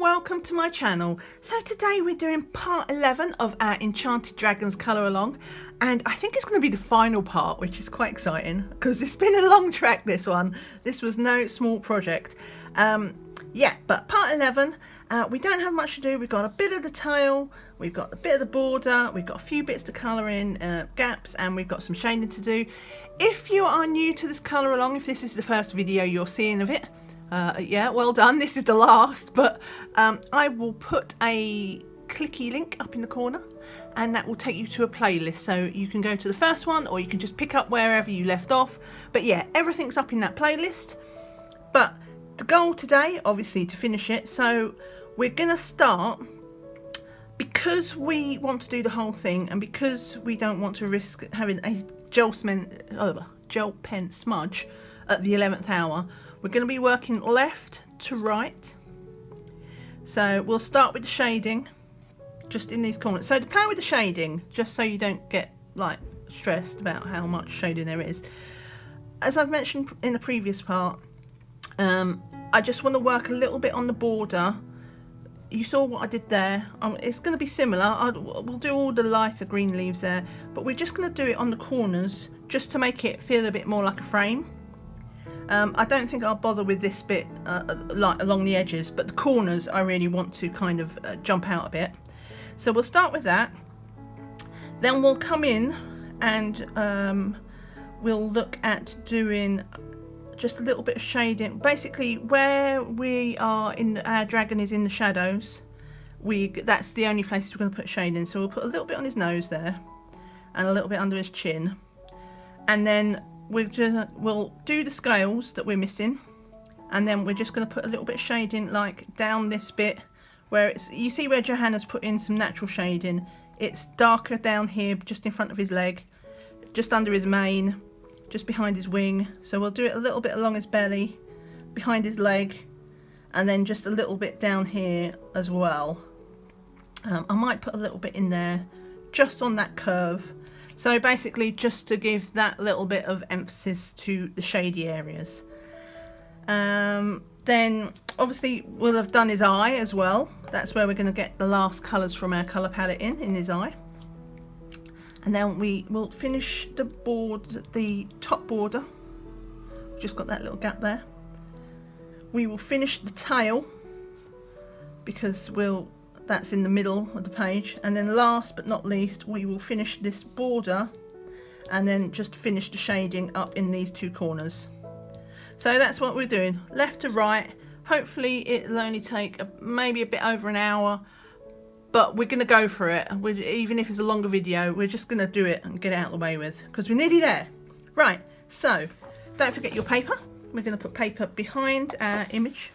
welcome to my channel. So today we're doing part 11 of our Enchanted Dragons colour along, and I think it's going to be the final part, which is quite exciting because it's been a long trek, this one. This was no small project. Yeah, but part 11, we don't have much to do. We've got a bit of the tail, we've got a bit of the border, we've got a few bits to colour in, gaps, and we've got some shading to do. If you are new to this colour along, if this is the first video you're seeing of it, yeah, well done, this is the last, but I will put a clicky link up in the corner and that will take you to a playlist, so you can go to the first one or you can just pick up wherever you left off. But yeah, everything's up in that playlist. But the goal today, obviously, to finish it, so we're gonna start, because we want to do the whole thing and because we don't want to risk having a gel pen smudge at the 11th hour. We're going to be working left to right. So we'll start with the shading just in these corners. So to play with the shading, just so you don't get like stressed about how much shading there is, as I've mentioned in the previous part, I just want to work a little bit on the border. You saw what I did there. It's going to be similar. We'll do all the lighter green leaves there, but we're just going to do it on the corners just to make it feel a bit more like a frame. I don't think I'll bother with this bit like along the edges, but the corners I really want to kind of jump out a bit. So we'll start with that. Then we'll come in and we'll look at doing just a little bit of shading. Basically, where we are in our dragon is in the shadows. That's the only places we're going to put shading. So we'll put a little bit on his nose there and a little bit under his chin, and then we'll do the scales that we're missing, and then we're just going to put a little bit of shading like down this bit where it's, you see where Johanna's put in some natural shading. It's darker down here just in front of his leg, just under his mane, just behind his wing. So we'll do it a little bit along his belly, behind his leg, and then just a little bit down here as well. I might put a little bit in there just on that curve. So basically just to give that little bit of emphasis to the shady areas. Then obviously we'll have done his eye as well. That's where we're going to get the last colours from our colour palette in his eye. And then we will finish the top border. Just got that little gap there. We will finish the tail because that's in the middle of the page, and then last but not least we will finish this border and then just finish the shading up in these two corners. So that's what we're doing, left to right. Hopefully it'll only take maybe a bit over an hour, but we're going to go for it. Even if it's a longer video, we're just going to do it and get it out of the way with, because we're nearly there. Right, so don't forget your paper. We're going to put paper behind our image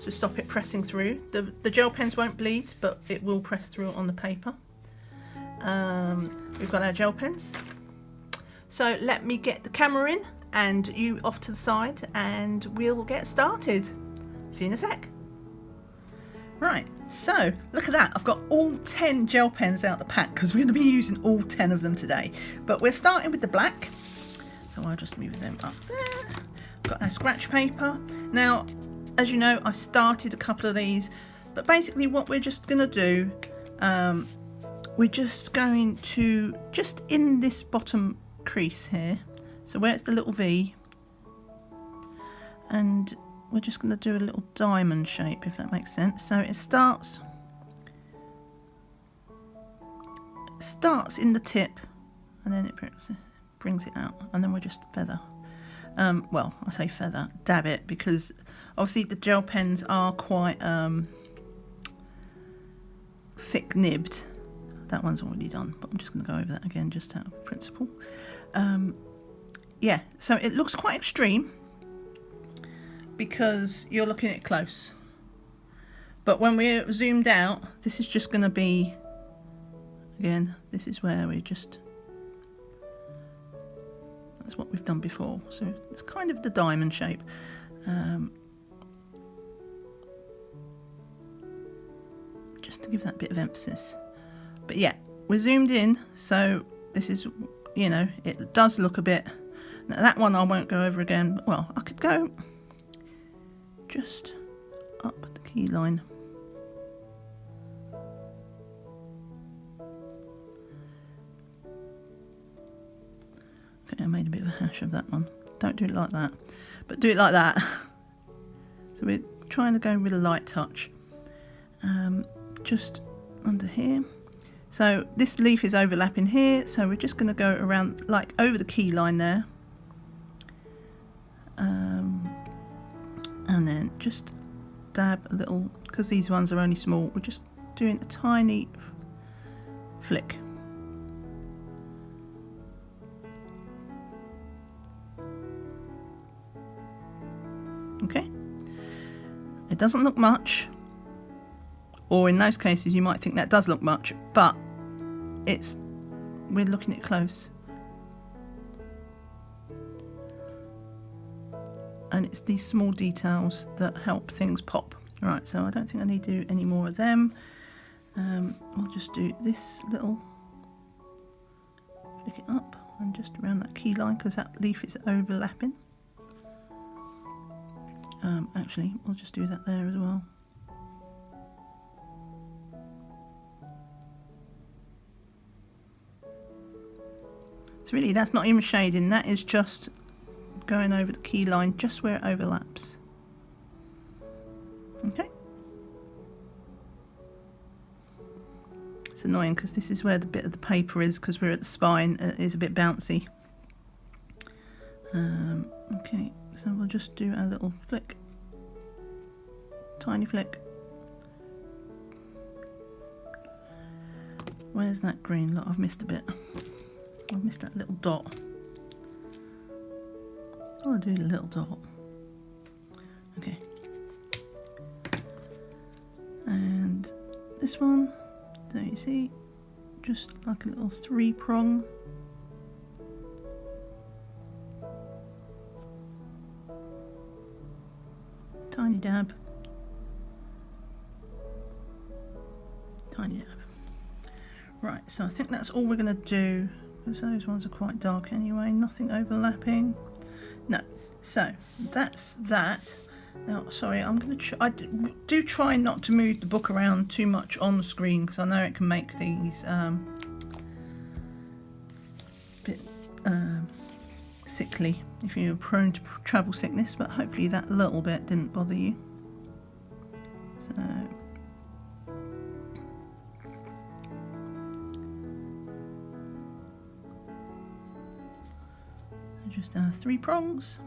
to stop it pressing through. The gel pens won't bleed, but it will press through on the paper. We've got our gel pens. So let me get the camera in and you off to the side and we'll get started. See you in a sec. Right, so look at that. I've got all 10 gel pens out the pack because we're going to be using all 10 of them today. But we're starting with the black. So I'll just move them up there. Got our scratch paper. Now, as you know, I've started a couple of these, but basically what we're just going to do, we're just going to, just in this bottom crease here, so where it's the little V, and we're just going to do a little diamond shape, if that makes sense. So it starts in the tip, and then it brings it out, and then we'll just feather. Well, I say feather, dab it, because obviously the gel pens are quite thick nibbed. That one's already done, but I'm just going to go over that again just out of principle. Yeah, so it looks quite extreme because you're looking at it close, but when we're zoomed out, this is just going to be, again, this is where we just, that's what we've done before. So it's kind of the diamond shape. Just to give that bit of emphasis. But yeah, we're zoomed in, so this is, you know, it does look a bit. Now that one I won't go over again. Well, I could go just up the key line flash of that one. Don't do it like that, but do it like that. So we're trying to go with a light touch, just under here. So this leaf is overlapping here, so we're just going to go around like over the key line there, and then just dab a little, because these ones are only small, we're just doing a tiny flick. Okay, it doesn't look much, or in those cases you might think that does look much, but we're looking at it close, and it's these small details that help things pop. Right, so I don't think I need to do any more of them. I'll just do this little, flick it up and just around that key line, because that leaf is overlapping. Actually, we'll just do that there as well. So really, that's not even shading, that is just going over the key line, just where it overlaps. Okay. It's annoying because this is where the bit of the paper is, because we're at the spine, it is a bit bouncy. Okay, so we'll just do a little flick, tiny flick. Where's that green? Look, I've missed a bit. I've missed that little dot. I'll do the little dot. Okay. And this one, there you see, just like a little 3-prong. Tiny dab. Tiny dab. Right, so I think that's all we're going to do, because those ones are quite dark anyway, nothing overlapping. No, so that's that. Now, sorry, I'm going to I do try not to move the book around too much on the screen, because I know it can make these bit sickly if you're prone to travel sickness, but hopefully that little bit didn't bother you. So just 3 prongs.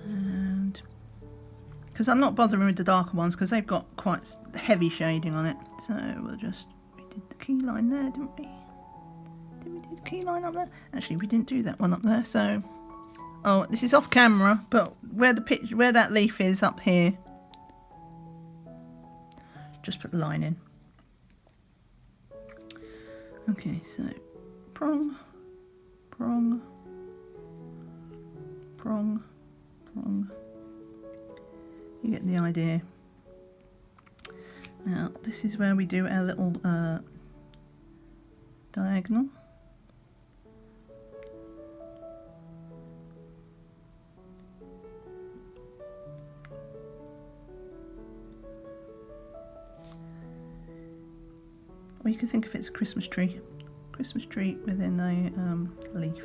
And because I'm not bothering with the darker ones, because they've got quite heavy shading on it, so we did the key line there, didn't we? Did we do the key line up there? Actually, we didn't do that one up there, so oh, this is off camera, but where that leaf is up here, just put the line in. Okay, so prong, prong, prong, prong. You get the idea. Now this is where we do our little diagonal. Or you could think of it as a Christmas tree within a leaf.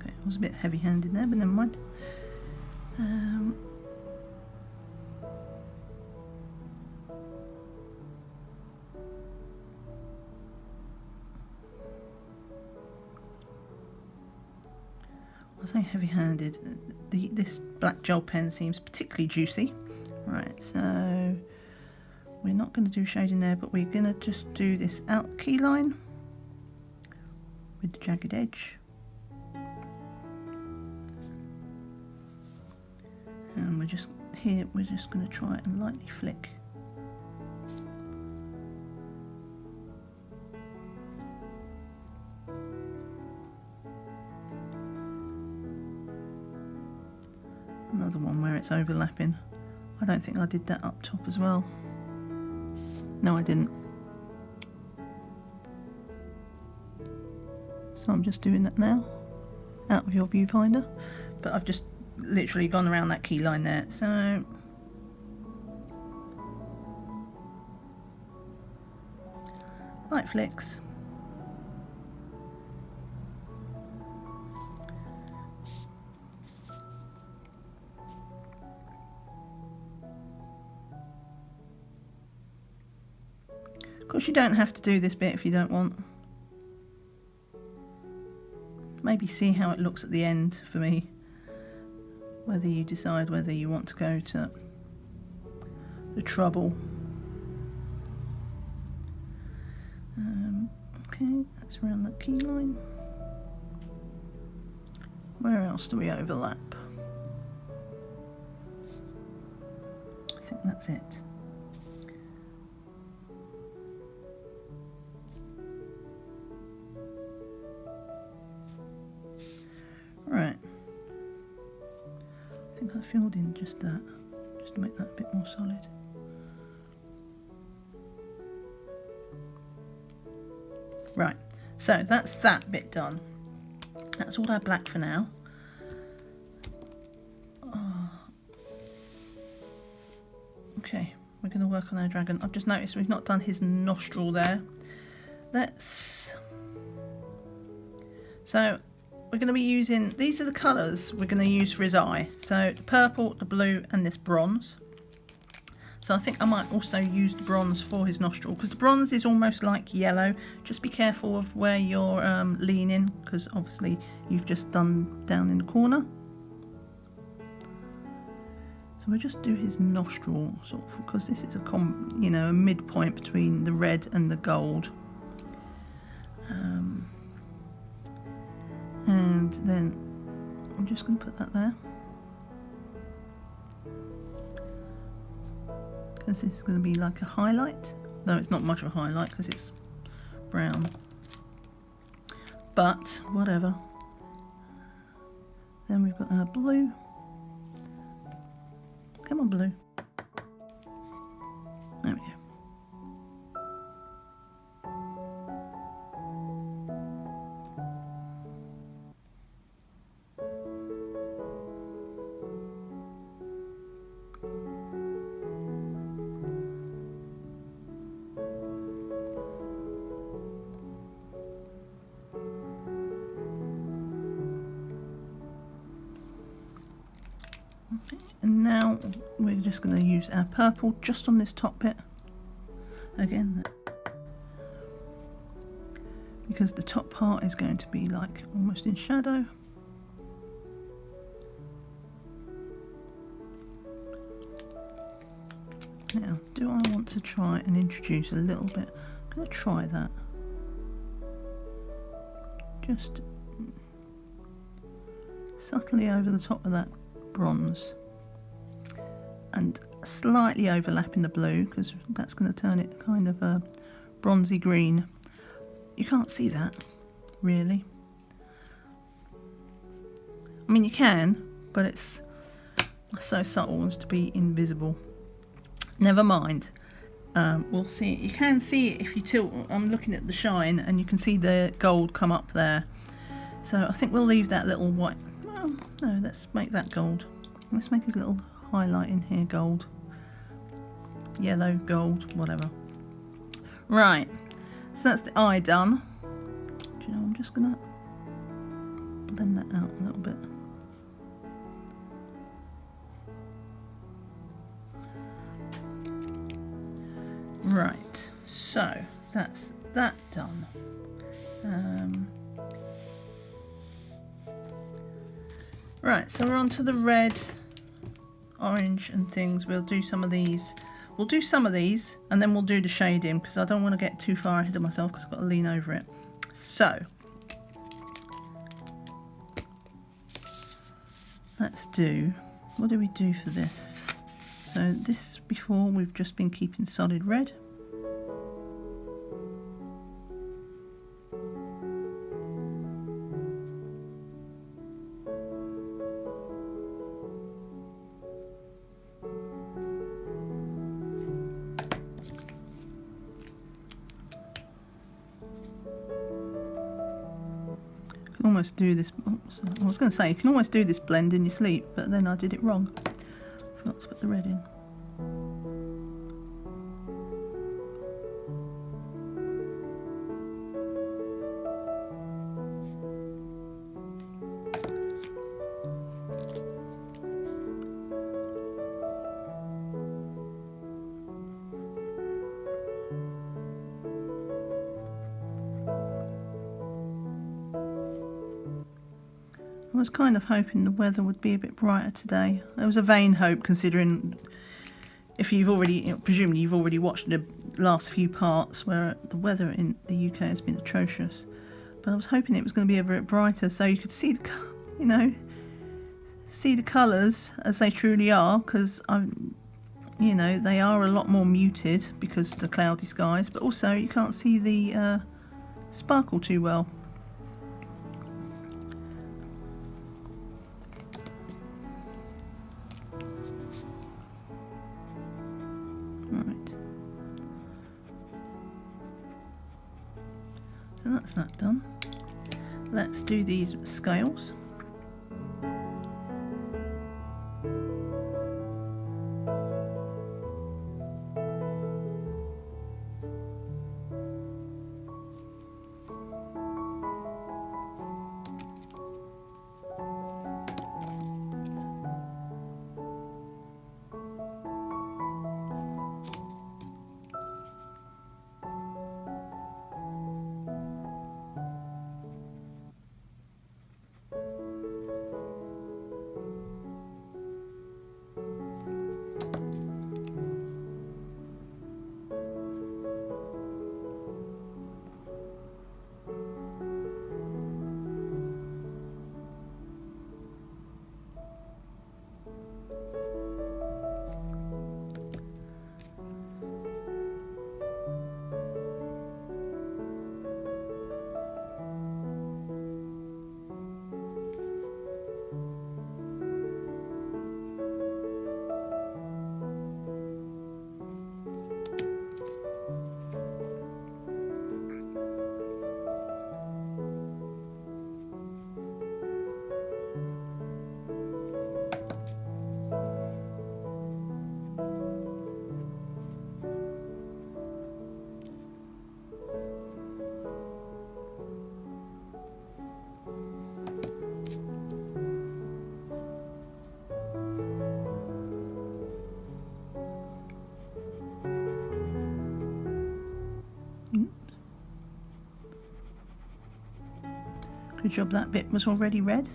Okay, I was a bit heavy-handed there, but never mind. I say heavy-handed, this black gel pen seems particularly juicy. Right, so we're not going to do shading there, but we're going to just do this out key line with the jagged edge. And we're just going to try and lightly flick. Another one where it's overlapping. I don't think I did that up top as well. No, I didn't. So I'm just doing that now, out of your viewfinder. But I've just literally gone around that key line there. So light flicks. Of course, you don't have to do this bit if you don't want. Maybe see how it looks at the end for me, whether you decide whether you want to go to the trouble. Okay, that's around that key line. Where else do we overlap? I think that's it. Right. I think I filled in just that, just to make that a bit more solid. Right, so that's that bit done. That's all our black for now. Okay, we're going to work on our dragon. I've just noticed we've not done his nostril there. So we're going to be using, these are the colours we're going to use for his eye. So the purple, the blue and this bronze. So I think I might also use the bronze for his nostril, because the bronze is almost like yellow. Just be careful of where you're leaning, because obviously you've just done down in the corner. So we'll just do his nostril, sort of, because this is a midpoint between the red and the gold. And then I'm just going to put that there, because this is going to be like a highlight, though it's not much of a highlight because it's brown, but whatever. Then we've got our blue. Come on, blue. There we go. And now we're just going to use our purple just on this top bit again, because the top part is going to be like almost in shadow. Now, do I want to try and introduce a little bit? I'm going to try that. Just subtly over the top of that bronze and slightly overlapping the blue, because that's going to turn it kind of a bronzy green. You can't see that really. I mean, you can, but it's so subtle as to be invisible. Never mind. We'll see it. You can see it if you tilt. I'm looking at the shine and you can see the gold come up there. So I think we'll leave that little white. Well, no, let's make that gold. Let's make his little highlight in here gold. Yellow, gold, whatever. Right, so that's the eye done. Do you know, I'm just gonna blend that out a little bit. Right, so that's that done. Right, so we're on to the red, orange and things. We'll do some of these. We'll do some of these and then we'll do the shading, because I don't want to get too far ahead of myself because I've got to lean over it. So let's do, what do we do for this? So this before we've just been keeping solid red. can almost do this. Oops, I was going to say, you can almost do this blend in your sleep, but then I did it wrong. Forgot to put the red in. I was kind of hoping the weather would be a bit brighter today. It was a vain hope, considering if you've already, presumably you've already watched the last few parts where the weather in the UK has been atrocious. But I was hoping it was going to be a bit brighter so you could see the, you know, see the colours as they truly are, because you know, they are a lot more muted because of the cloudy skies, but also you can't see the sparkle too well. So that's that done. Let's do these scales. Good job that bit was already red.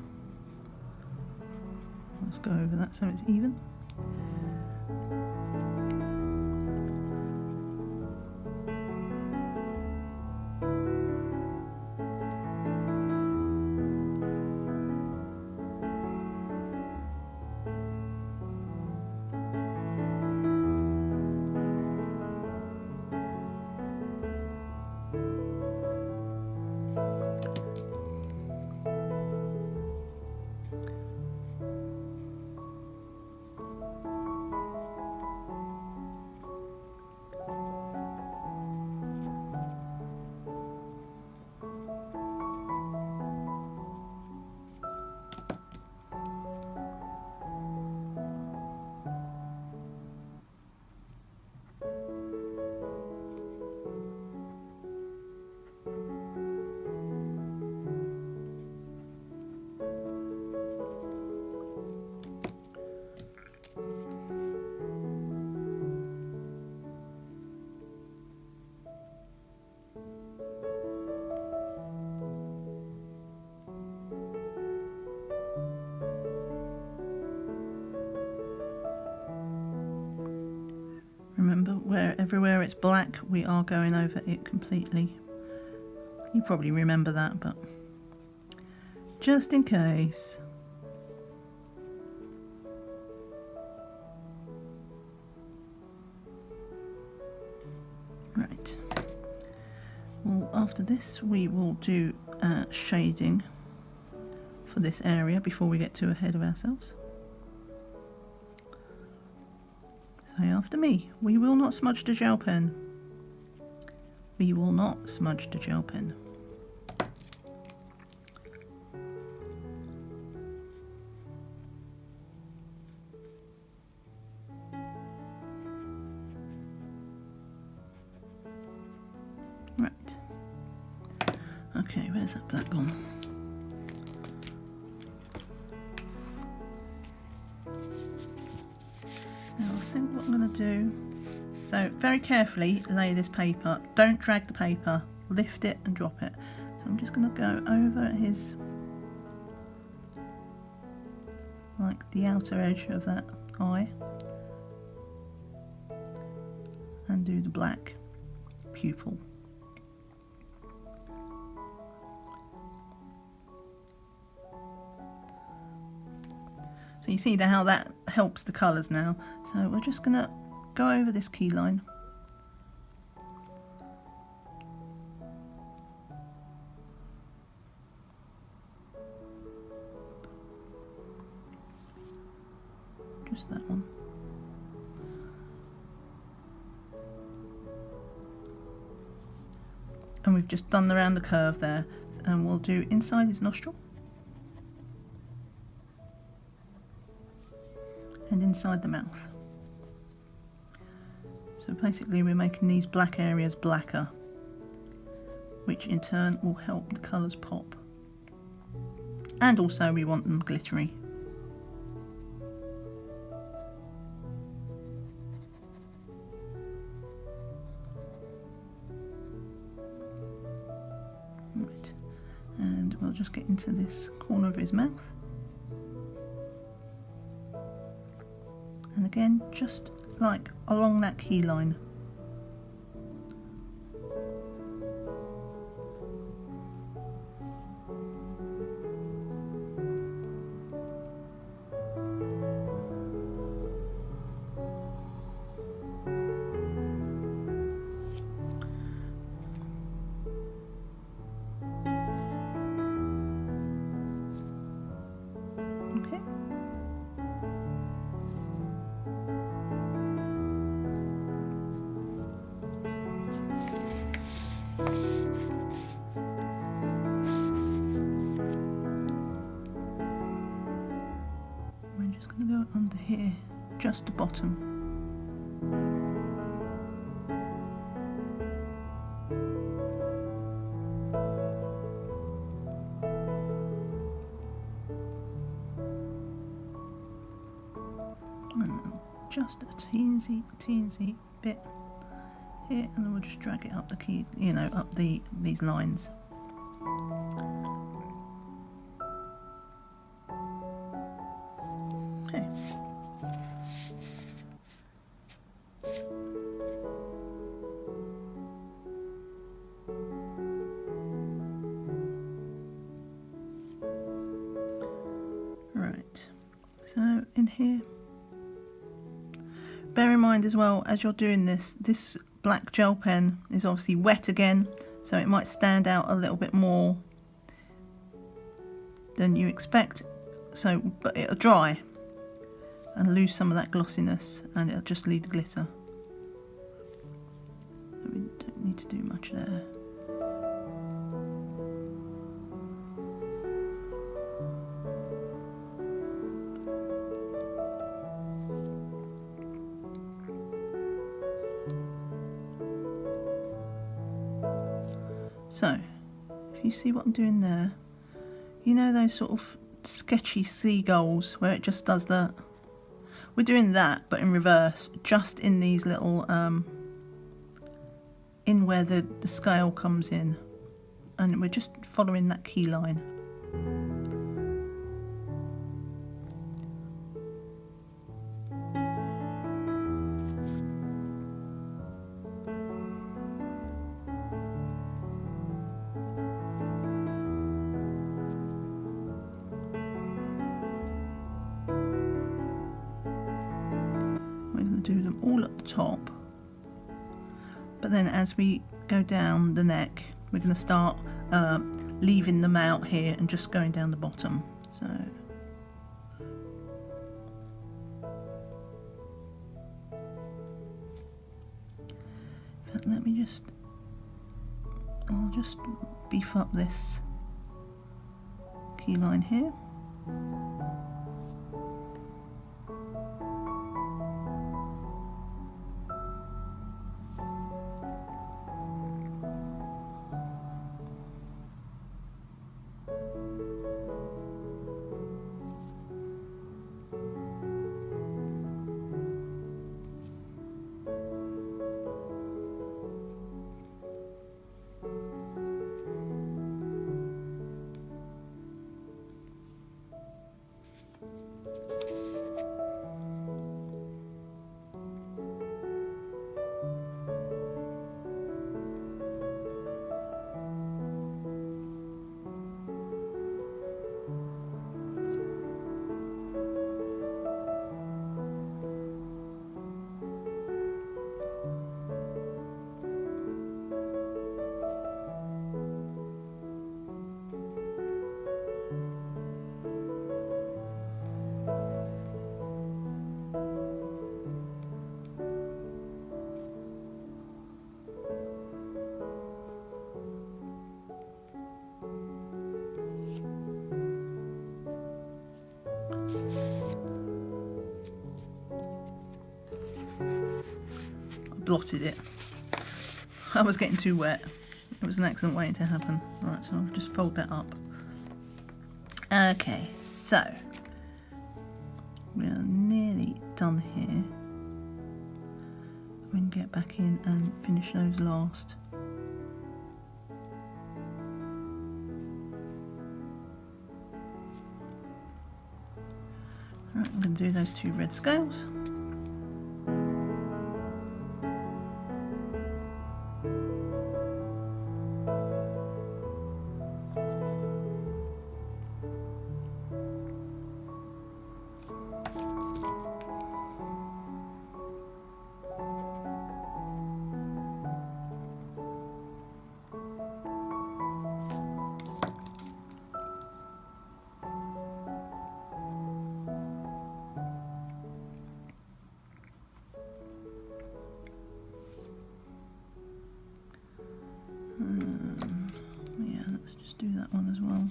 Let's go over that so it's even. Remember, everywhere it's black, we are going over it completely. You probably remember that, but just in case. Right. Well, after this, we will do shading for this area before we get too ahead of ourselves. Say after me. We will not smudge the gel pen. We will not smudge the gel pen. Okay, where's that black gone? Now I think what I'm going to do, so very carefully lay this paper, don't drag the paper, lift it and drop it. So I'm just going to go over his, like the outer edge of that eye, and do the black pupil. So you see how that helps the colours now. So we're just going to go over this key line. Just that one. And we've just done around the curve there. And we'll do inside his nostril. And inside the mouth. So basically we're making these black areas blacker, which in turn will help the colours pop. And also we want them glittery. Right. And we'll just get into this corner of his mouth. And again, just like along that key line. Okay. We're just going to go under here, just the bottom. And just a teensy bit here, and then we'll just drag it up the key, you know, up these lines. Okay. Right. So in here, bear in mind as well, as you're doing this black gel pen is obviously wet again, so it might stand out a little bit more than you expect. So, but it'll dry and lose some of that glossiness, and it'll just leave the glitter. So we don't need to do much there. So, if you see what I'm doing there, you know those sort of sketchy seagulls where it just does that? We're doing that, but in reverse, just in these little, in where the scale comes in. And we're just following that key line. Do them all at the top, but then as we go down the neck, we're going to start leaving them out here and just going down the bottom. So let me just, I'll just beef up this key line here. blotted it. I was getting too wet. It was an excellent way to happen. Right, so I'll just fold that up. Okay, so we're nearly done here. We can get back in and finish those last. Right, I'm going to do those 2 red scales. Yeah, let's just do that one as well.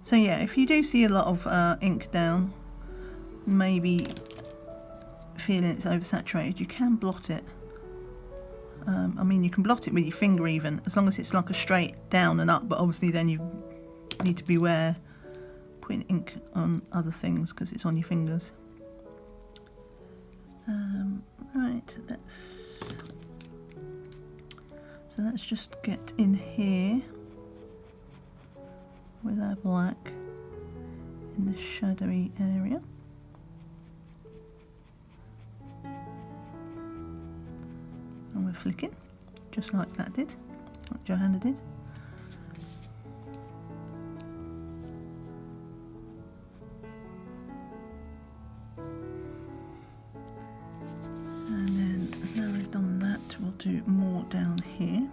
So yeah, if you do see a lot of ink down, maybe feeling it's oversaturated, you can blot it. I mean, you can blot it with your finger even, as long as it's like a straight down and up, but obviously then you need to beware putting ink on other things because it's on your fingers. Right, so let's just get in here with our black in the shadowy area. And we're flicking, just like that did, like Johanna did. And then, now we've done that, we'll do more down here.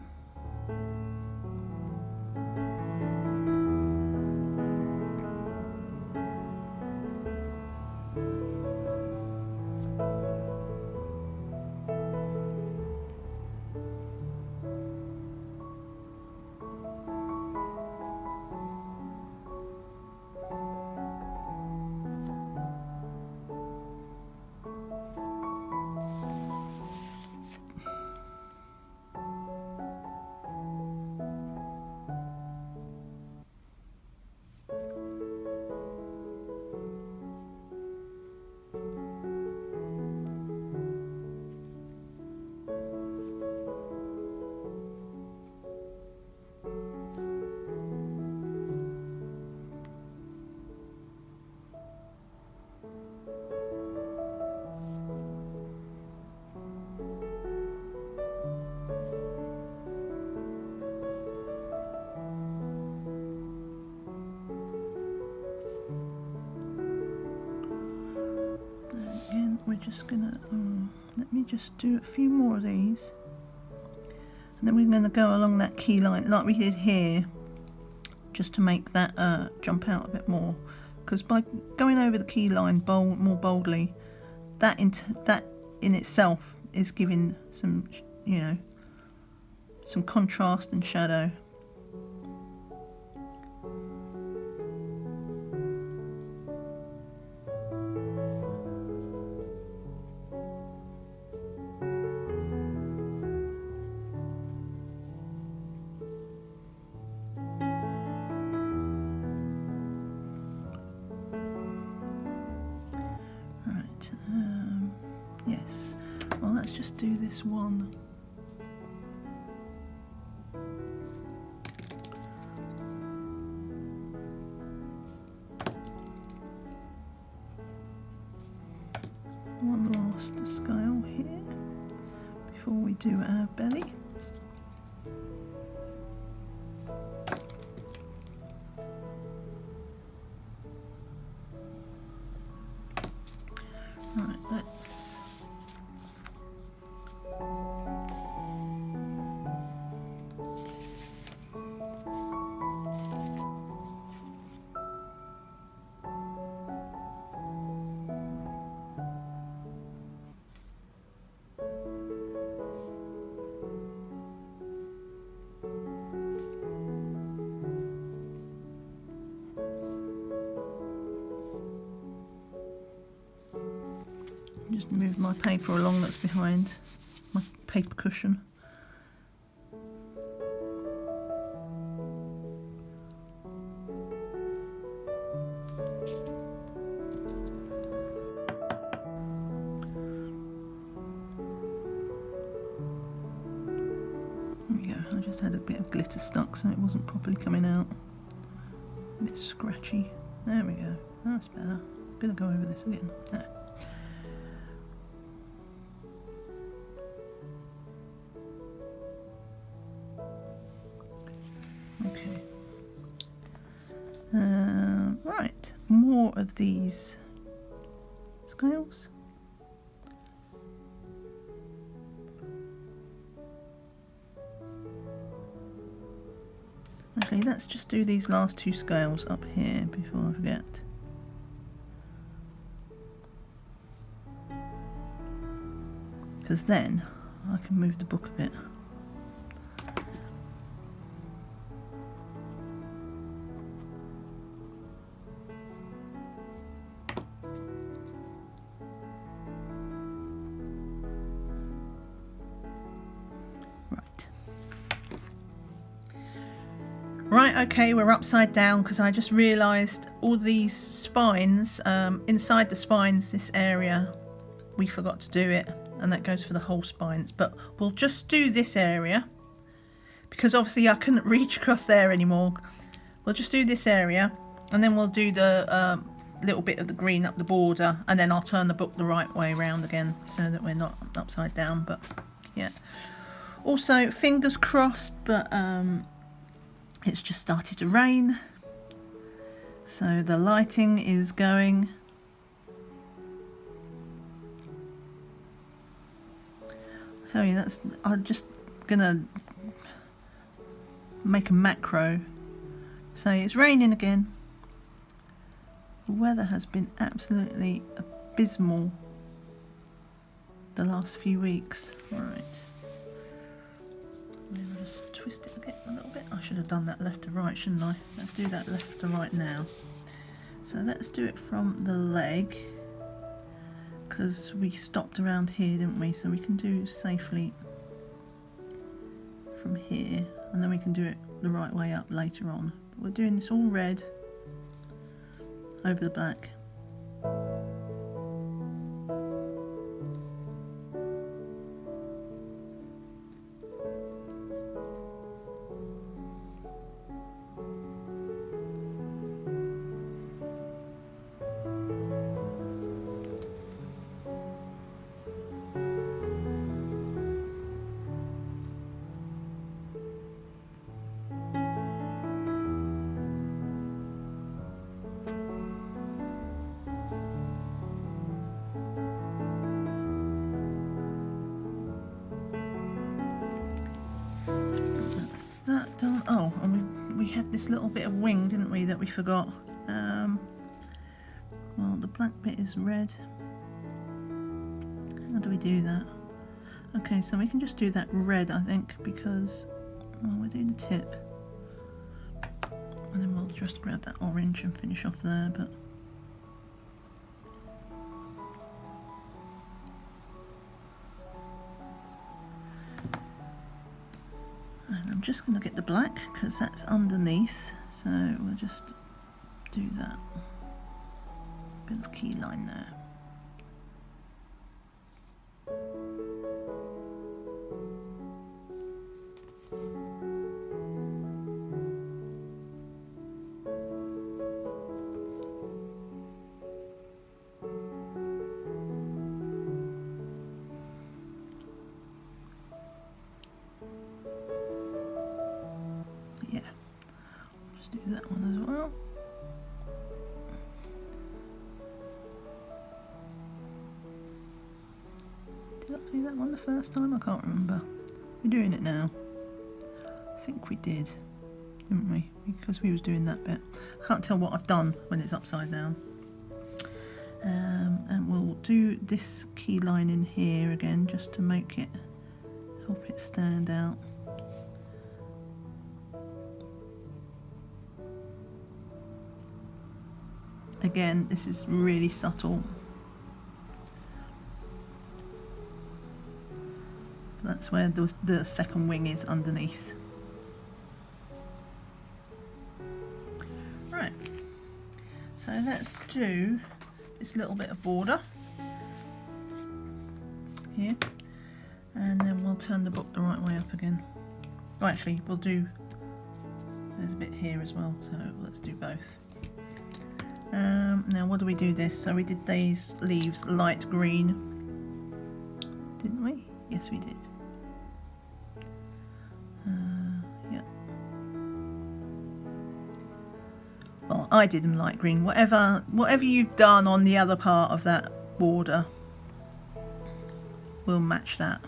Again, we're just gonna let me just do a few more of these, and then we're going to go along that key line like we did here, just to make that jump out a bit more, because by going over the key line more boldly, that in itself is giving some, you know, some contrast and shadow. Yes, well, let's just do this one. One last scale here before we do our belly. Right, let's Move my paper along that's behind my paper cushion. There we go. I just had a bit of glitter stuck, so it wasn't properly coming out. A bit scratchy. There we go. That's better. I'm gonna go over this again. There. Okay. Right. More of these scales. Actually, let's just do these last two scales up here before I forget. Because then I can move the book a bit. Right, okay, we're upside down because I just realised all these spines, inside the spines, this area, we forgot to do it, and that goes for the whole spines. But we'll just do this area because obviously I couldn't reach across there anymore. We'll just do this area, and then we'll do the little bit of the green up the border, and then I'll turn the book the right way around again so that we're not upside down. But yeah, also fingers crossed, but it's just started to rain, so the lighting is going. So yeah, I'm just gonna make a macro. So it's raining again. The weather has been absolutely abysmal the last few weeks. Right. I'll just twist it again a little bit. I should have done that left to right, shouldn't I? Let's do that left to right now. So let's do it from the leg, because we stopped around here, didn't we? So we can do safely from here, and then we can do it the right way up later on. But we're doing this all red over the black. That done. Oh, and we had this little bit of wing, didn't we, that we forgot. Well, the black bit is red. How do we do that? Okay, so we can just do that red, I think, because, well, we're doing the tip, and then we'll just grab that orange and finish off there. But and I'm just going to get the black because that's underneath, so we'll just do that bit of key line there. Yeah, just do that one as well. Did I do that one the first time? I can't remember. We're doing it now. I think we did, didn't we? Because we was doing that bit. I can't tell what I've done when it's upside down. And we'll do this key line in here again, just to make it, help it stand out. Again, this is really subtle. That's where the second wing is underneath. Right, so let's do this little bit of border here, and then we'll turn the book the right way up again. Oh, actually, we'll do, there's a bit here as well, so let's do both. Now what do we do this? So we did these leaves light green, didn't we? Yes, we did. Yeah. Well, I did them light green. Whatever you've done on the other part of that border will match that.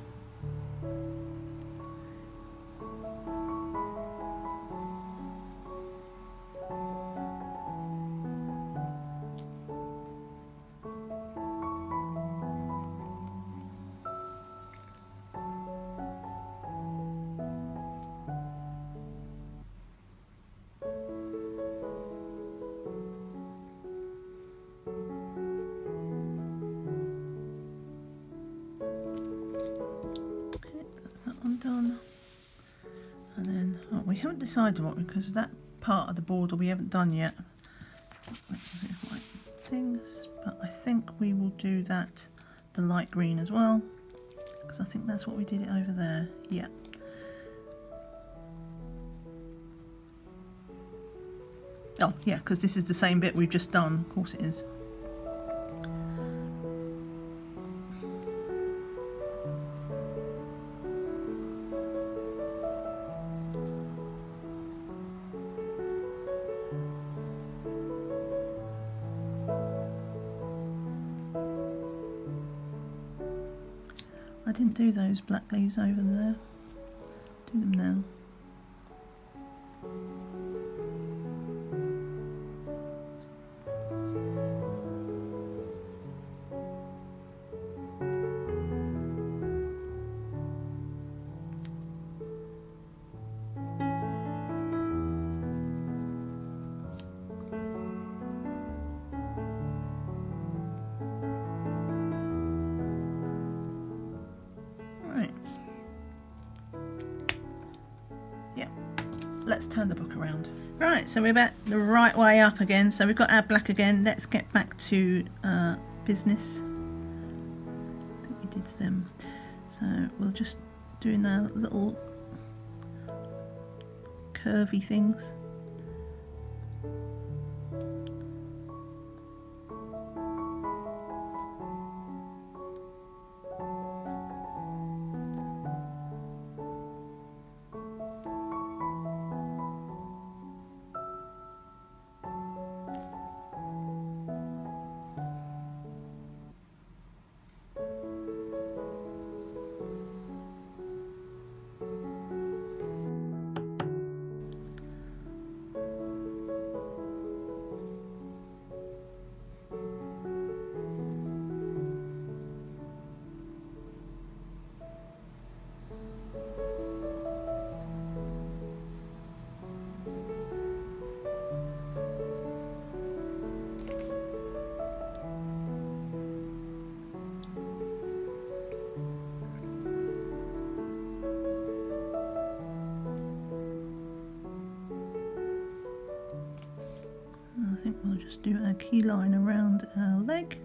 Done, and then we haven't decided what, because that part of the border we haven't done yet. Things, but I think we will do that, the light green as well, because I think that's what we did it over there. Yeah. Oh yeah, because this is the same bit we've just done. Of course it is. I didn't do those black leaves over there. Do them now. Let's turn the book around. Right, so we're back the right way up again. So we've got our black again. Let's get back to business. I think we did them. So we'll just doing our little curvy things. I think we'll just do a key line around our leg.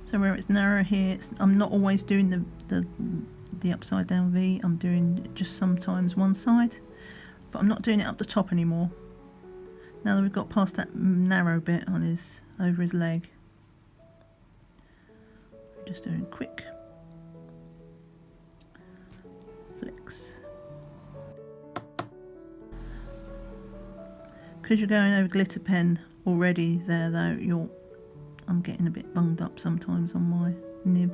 So where it's narrow here, I'm not always doing the upside down V. I'm doing just sometimes one side, but I'm not doing it up the top anymore. Now that we've got past that narrow bit on his over his leg, we're just doing quick flicks. Because you're going over glitter pen already there though, I'm getting a bit bunged up sometimes on my nib.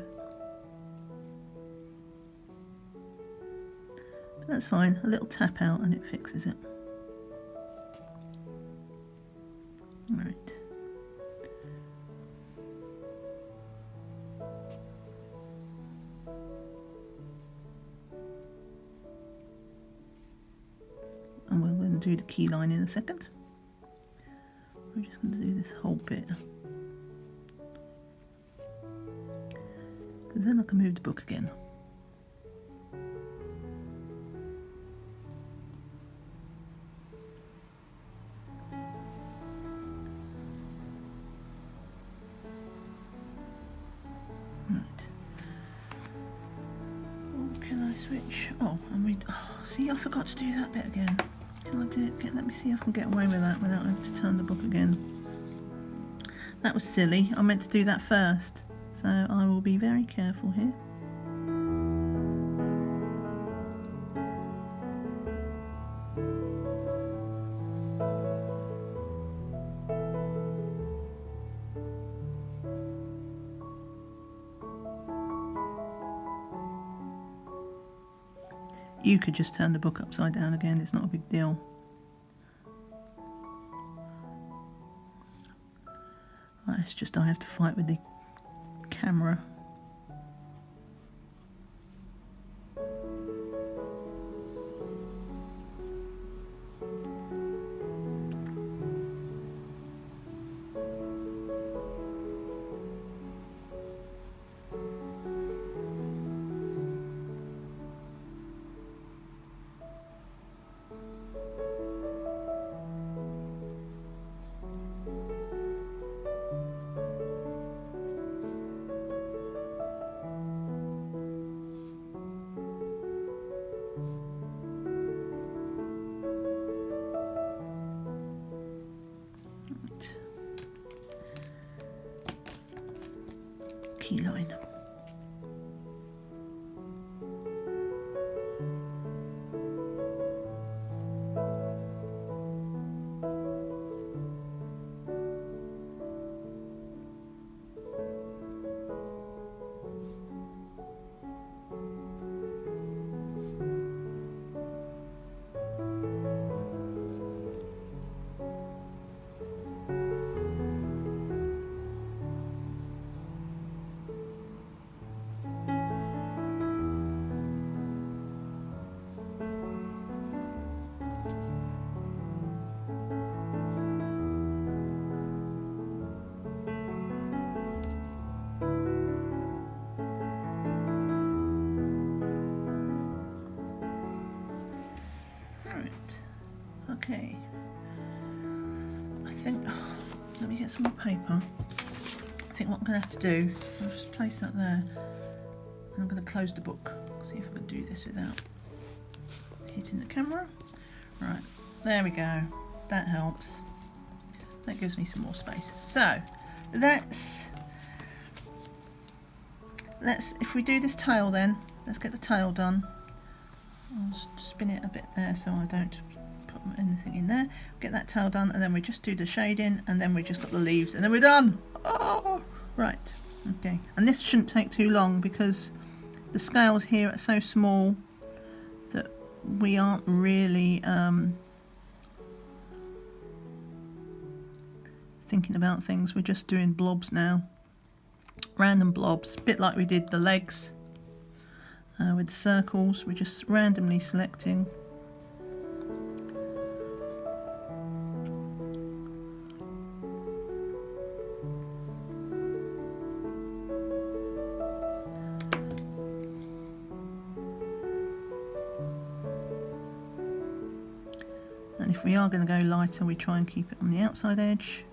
But that's fine, a little tap out and it fixes it. Right. And we'll then do the key line in a second. We're just going to do this whole bit. Because then I can move the book again. Right. Oh, can I switch? Oh, see, I forgot to do that bit again. Can I do it? Let me see if I can get away with that without having to turn the book again. That was silly. I meant to do that first. So I will be very careful here. You could just turn the book upside down again, it's not a big deal. It's just I have to fight with the camera. Key line. Okay, I think, let me get some more paper. I think what I'm going to have to do, I'll just place that there, and I'm going to close the book. See if I can do this without hitting the camera. Right, there we go, that helps. That gives me some more space. So, let's, if we do this tail then, let's get the tail done. I'll just spin it a bit there so I don't put anything in there. Get that tail done, and then we just do the shading, and then we just got the leaves, and then we're done. Oh, right, okay. And this shouldn't take too long because the scales here are so small that we aren't really thinking about things. We're just doing blobs now, random blobs, a bit like we did the legs with the circles. We're just randomly selecting. And if we are going to go lighter, we try and keep it on the outside edge.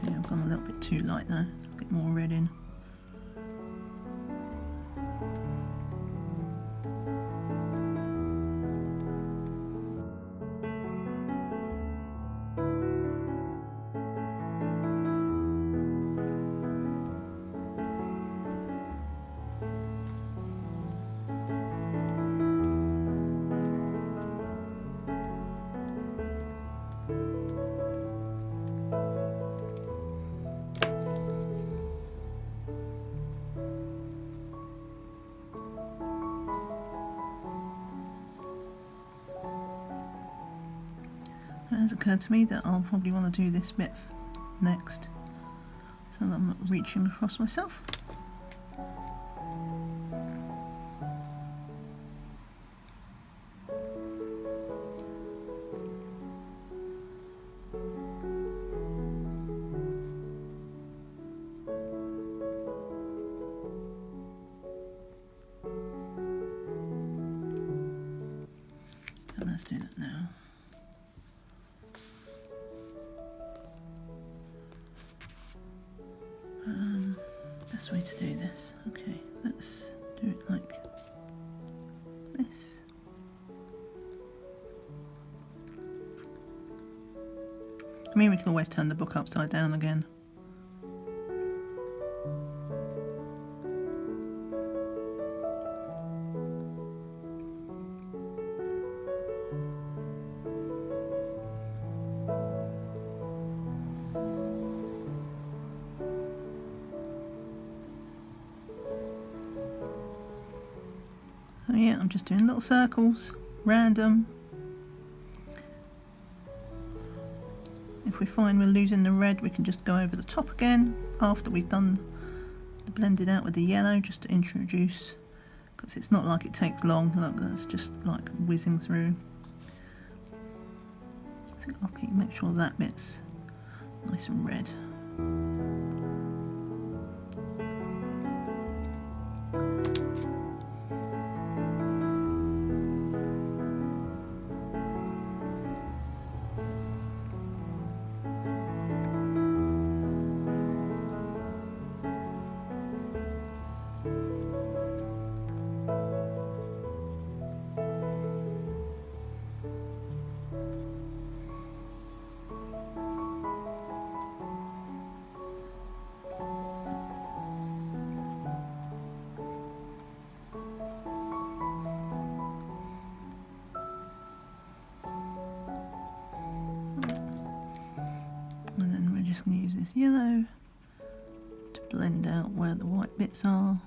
Yeah, I've gone a little bit too light there. Get more red in. It has occurred to me that I'll probably want to do this bit next, so that I'm not reaching across myself. And let's do that now. Best way to do this. Okay, let's do it like this. I mean, we can always turn the book upside down again. Oh yeah, I'm just doing little circles, random. If we find we're losing the red, we can just go over the top again after we've done the blended out with the yellow, just to introduce, because it's not like it takes long. Look, that's just like whizzing through. I think I'll make sure that bit's nice and red. Just going to use this yellow to blend out where the white bits are.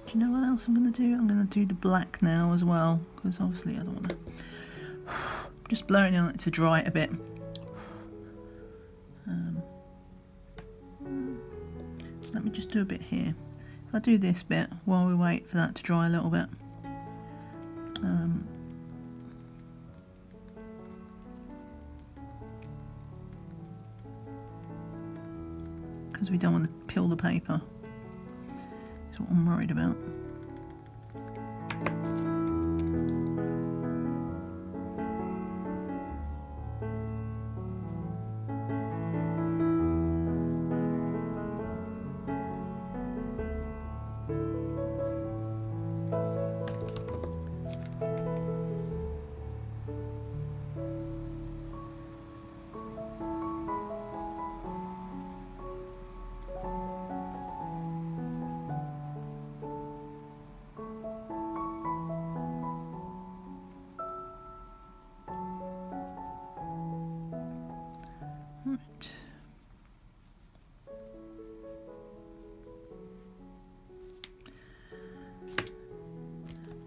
Do you know what else I'm going to do? I'm going to do the black now as well, because obviously I don't want to. Just blowing on it to dry it a bit. Let me just do a bit here. If I do this bit while we wait for that to dry a little bit. Because we don't want to peel the paper. That's what I'm worried about.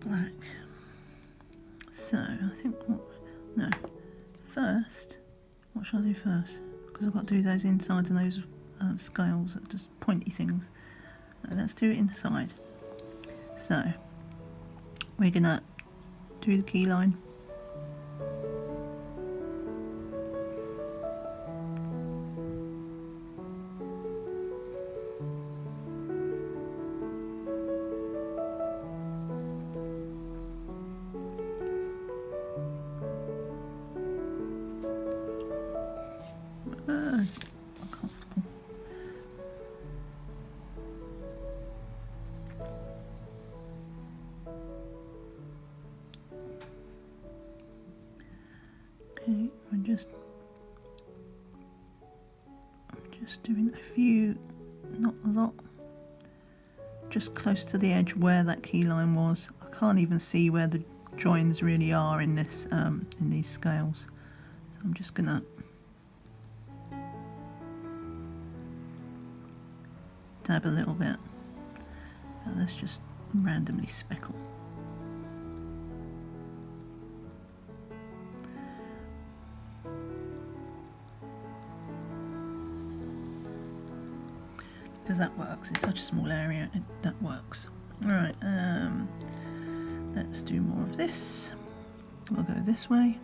black. So I think first, what shall I do first? Because I've got to do those inside and those scales, just pointy things. No, let's do it inside. So we're gonna do the key line. It's uncomfortable. Okay, I'm just doing a few, not a lot, just close to the edge where that key line was. I can't even see where the joins really are in this in these scales, so I'm just gonna dab a little bit. Now let's just randomly speckle. Because that works, it's such a small area, that works. Alright, let's do more of this. We'll go this way.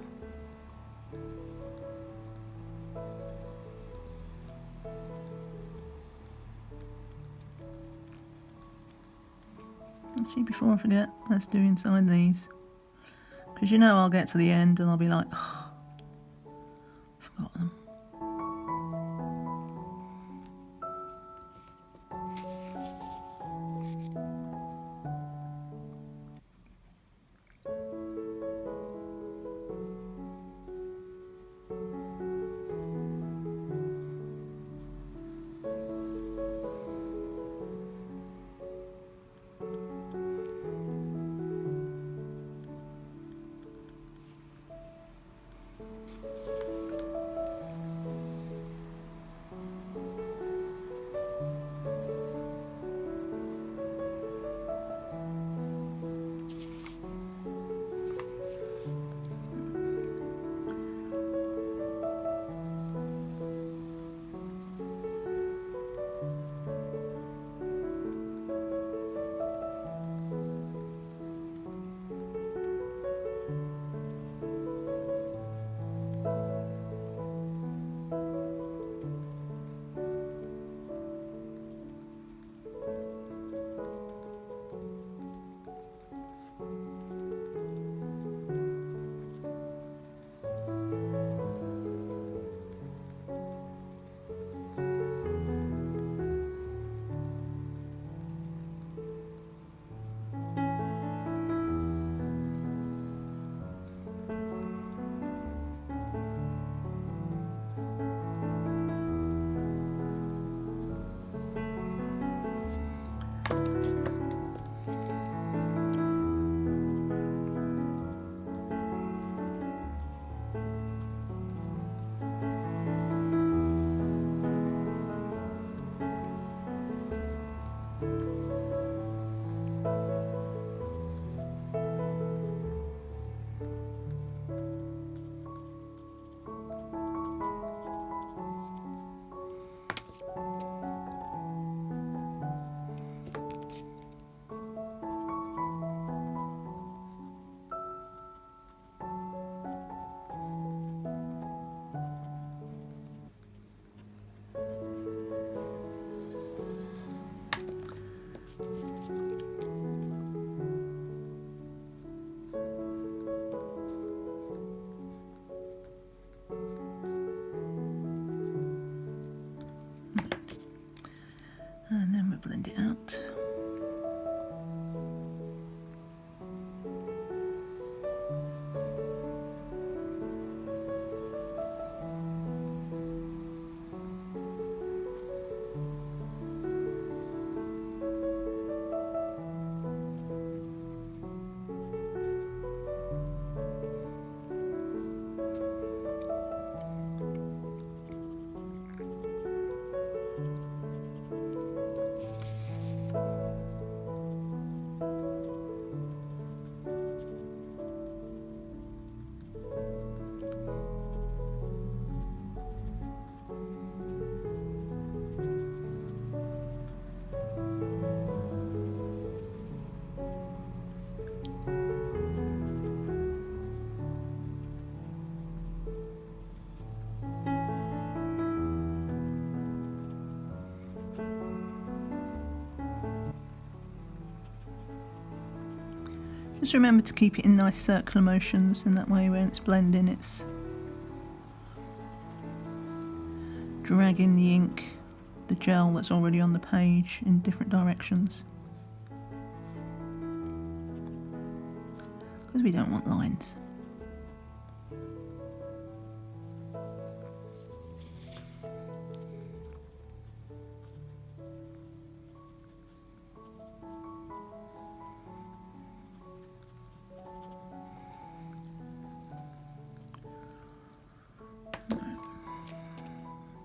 Actually, before I forget, let's do inside these. Because you know I'll get to the end and I'll be like, oh, forgot them. Just remember to keep it in nice circular motions, and that way when it's blending it's dragging the ink, the gel that's already on the page, in different directions. Because we don't want lines.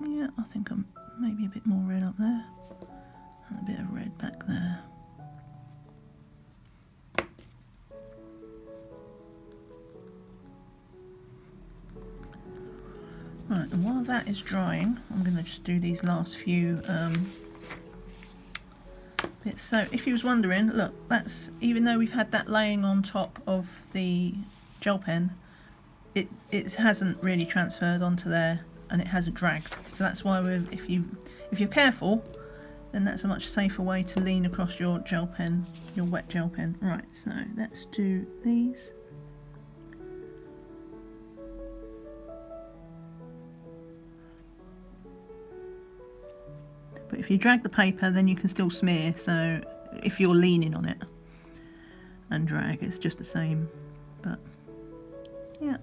Yeah, I think I'm maybe a bit more red up there and a bit of red back there. Right, and while that is drying, I'm going to just do these last few bits. So if you was wondering, look, that's, even though we've had that laying on top of the gel pen, it hasn't really transferred onto there, and it hasn't dragged. So that's why if you're careful, then that's a much safer way to lean across your gel pen, your wet gel pen. Right, so let's do these. But if you drag the paper, then you can still smear, so if you're leaning on it and drag, it's just the same. But yeah.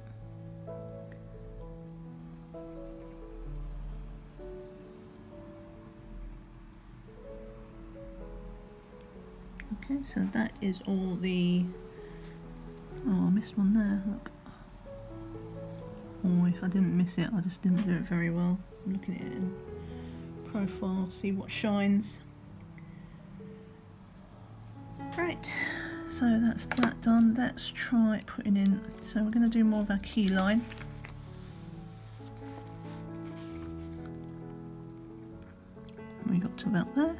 Okay, so that is all the... Oh, I missed one there, look. Or if I didn't miss it, I just didn't do it very well. I'm looking at it in profile to see what shines. Right, so that's that done. Let's try putting in, so we're going to do more of our key line. We got to about there.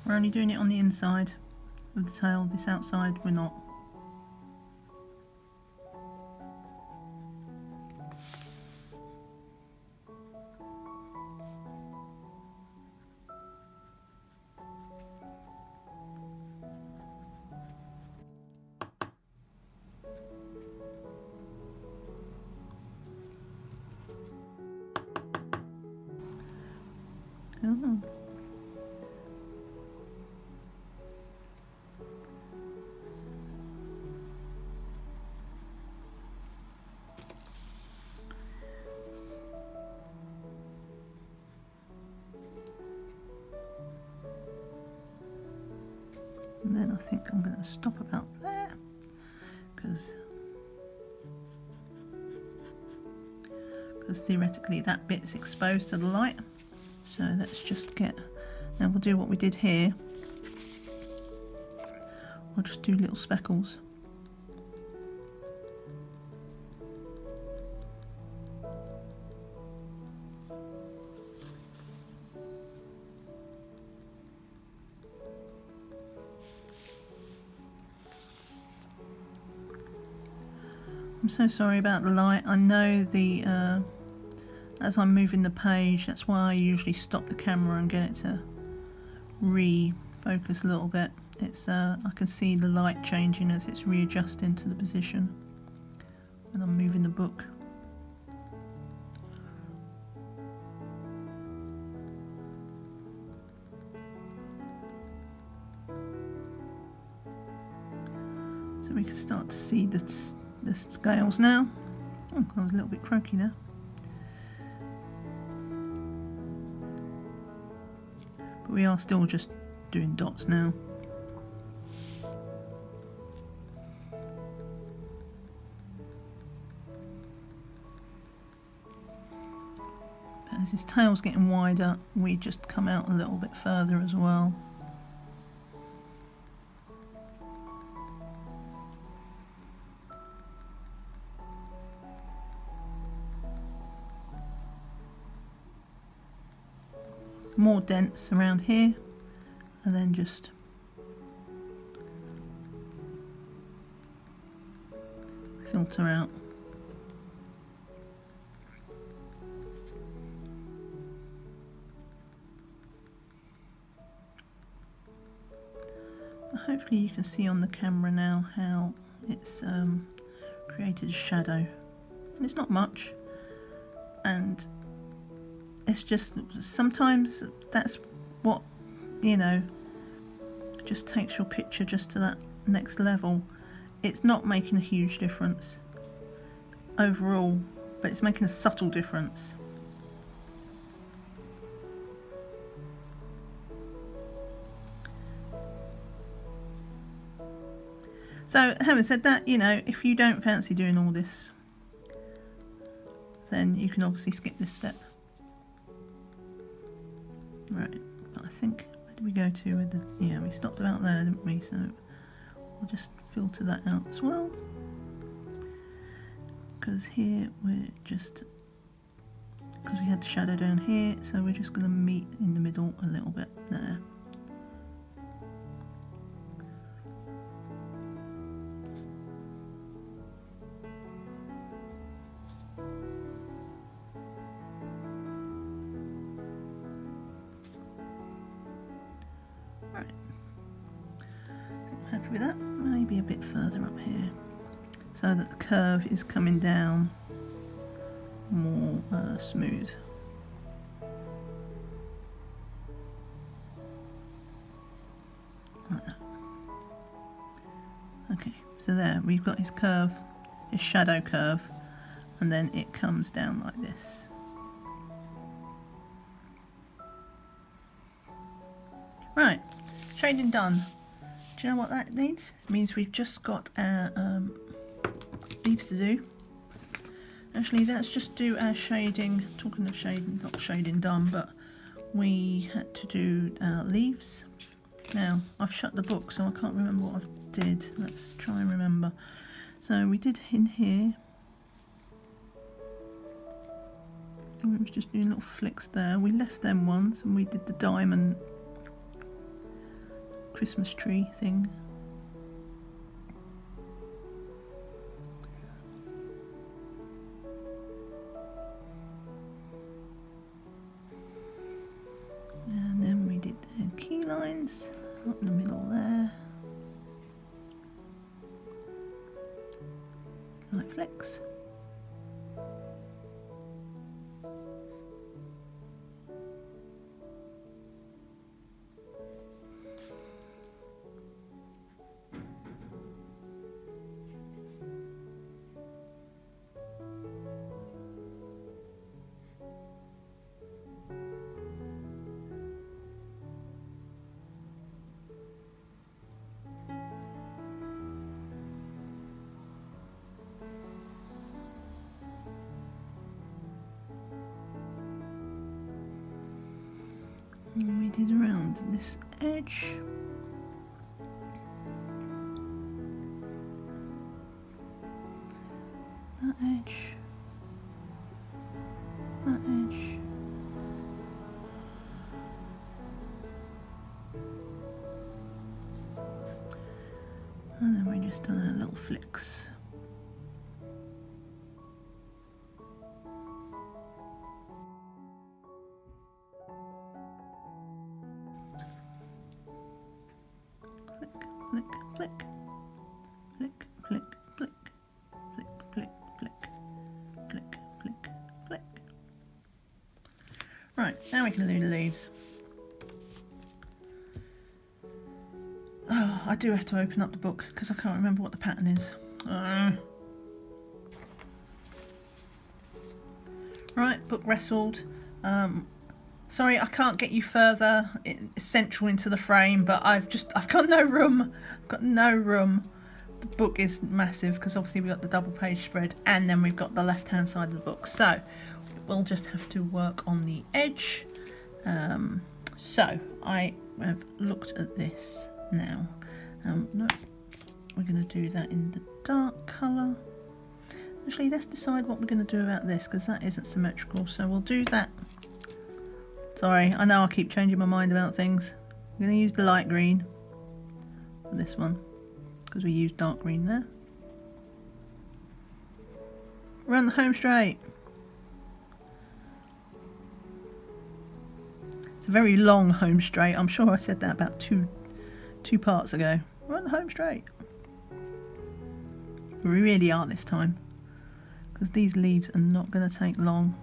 We're only doing it on the inside of the tail, this outside we're not. Oh. And then I think I'm going to stop about there, because theoretically that bit's exposed to the light. So let's just get, now we'll do what we did here. I'll just do little speckles. I'm so sorry about the light. I know the as I'm moving the page, that's why I usually stop the camera and get it to refocus a little bit. It's I can see the light changing as it's readjusting to the position when I'm moving the book. So we can start to see the scales now. Oh, I was a little bit croaky there. But we are still just doing dots now. But as his tail's getting wider, we just come out a little bit further as well. more dense around here, and then just filter out. Hopefully you can see on the camera now how it's created a shadow, and it's not much, and it's just sometimes that's what, you know, just takes your picture just to that next level. It's not making a huge difference overall, but it's making a subtle difference. So having said that, you know, if you don't fancy doing all this, then you can obviously skip this step. Right, but I think, where did we go to with the, yeah, we stopped about there, didn't we? So we'll just filter that out as well, because here we're just, because we had the shadow down here, so we're just going to meet in the middle a little bit there. With that, maybe a bit further up here, so that the curve is coming down more smooth. Like that. Okay, so there we've got his curve, his shadow curve, and then it comes down like this. Right, shading done. Do you know what that needs? It means we've just got our leaves to do. Actually, let's just do our shading. Talking of shading, not shading done, but we had to do our leaves. Now, I've shut the book, so I can't remember what I did. Let's try and remember. So we did in here. We was just doing little flicks there. We left them ones, and we did the diamond Christmas tree thing. And then we did the key lines up in the middle there, like flicks. And we did around this edge. That edge. That edge. And then we just done our little flicks. Flick, flick, flick, flick, flick, flick, flick, flick, flick, flick, flick. Right, now we can do the leaves. Oh, I do have to open up the book because I can't remember what the pattern is. Right, book wrestled. Sorry, I can't get you further central into the frame, but I've got no room. I've got no room. The book is massive because obviously we've got the double page spread and then we've got the left hand side of the book. So we'll just have to work on the edge. So I have looked at this now. No, we're going to do that in the dark colour. Actually, let's decide what we're going to do about this because that isn't symmetrical. So we'll do that Sorry, I know I keep changing my mind about things. I'm going to use the light green for this one because we used dark green there. Run the home straight. It's a very long home straight. I'm sure I said that about two parts ago. Run the home straight. We really are this time because these leaves are not going to take long.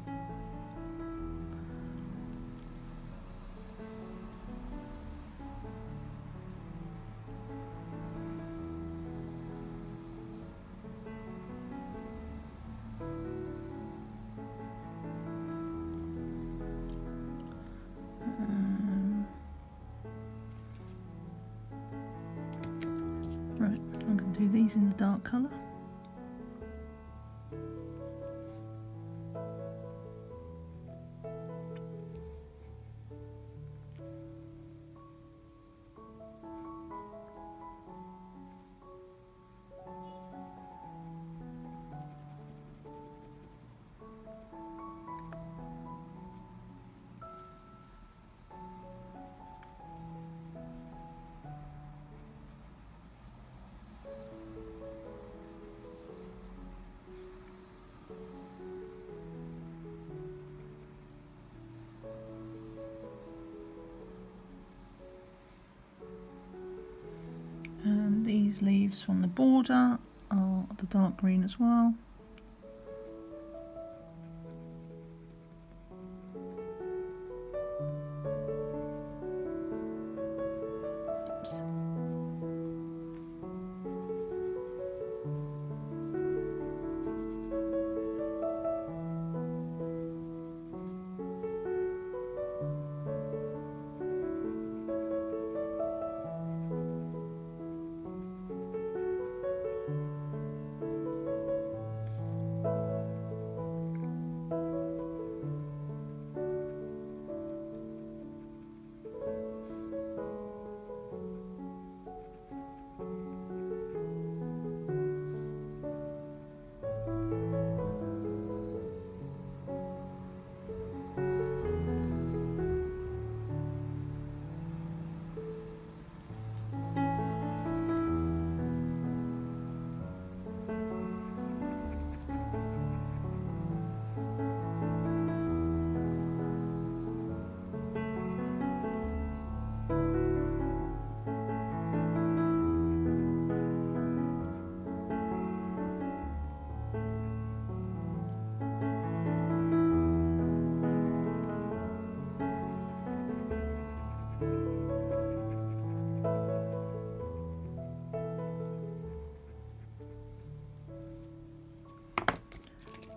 Right, I'm going to do these in the dark colour. And these leaves from the border are the dark green as well. Oops.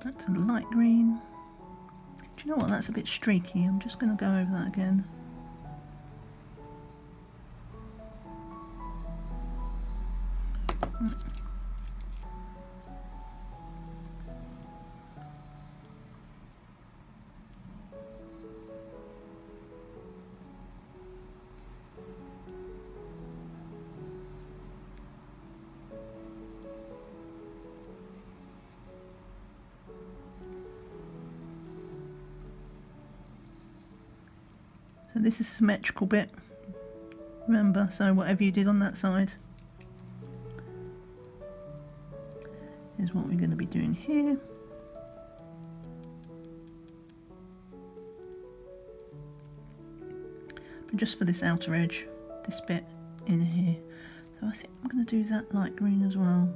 That's a light green. Do you know what? That's a bit streaky. I'm just going to go over that again. Right. So this is a symmetrical bit, remember, so whatever you did on that side is what we're going to be doing here. But just for this outer edge, this bit in here. So I think I'm going to do that light green as well.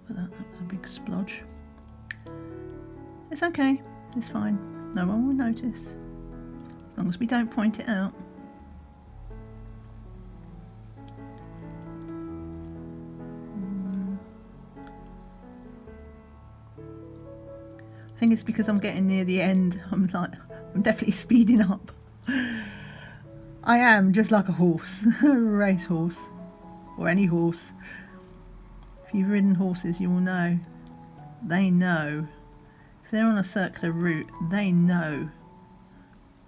That was a big splodge. It's okay, it's fine. No one will notice. As long as we don't point it out. I think it's because I'm getting near the end. I'm definitely speeding up. I am just like a horse, a race horse, or any horse. If you've ridden horses, you will know. They know. If they're on a circular route, they know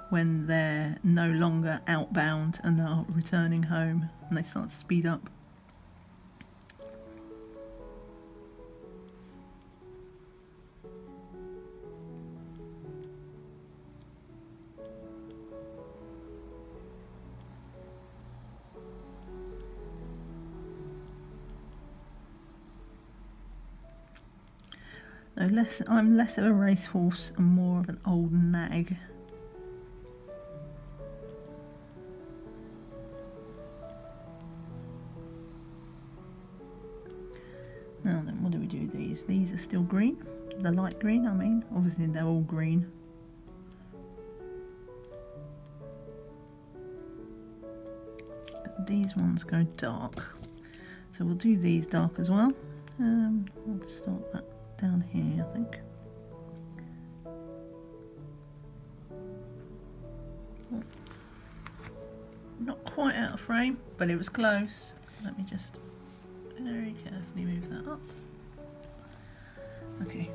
when they're no longer outbound and are returning home, and they start to speed up. No, I'm less of a racehorse and more of an old nag. Now then, what do we do with these? These are still green. The light green, I mean. Obviously they're all green. But these ones go dark. So we'll do these dark as well. I'll just start that down here, I think. Not quite out of frame, but it was close. Let me just very carefully move that up. Okay.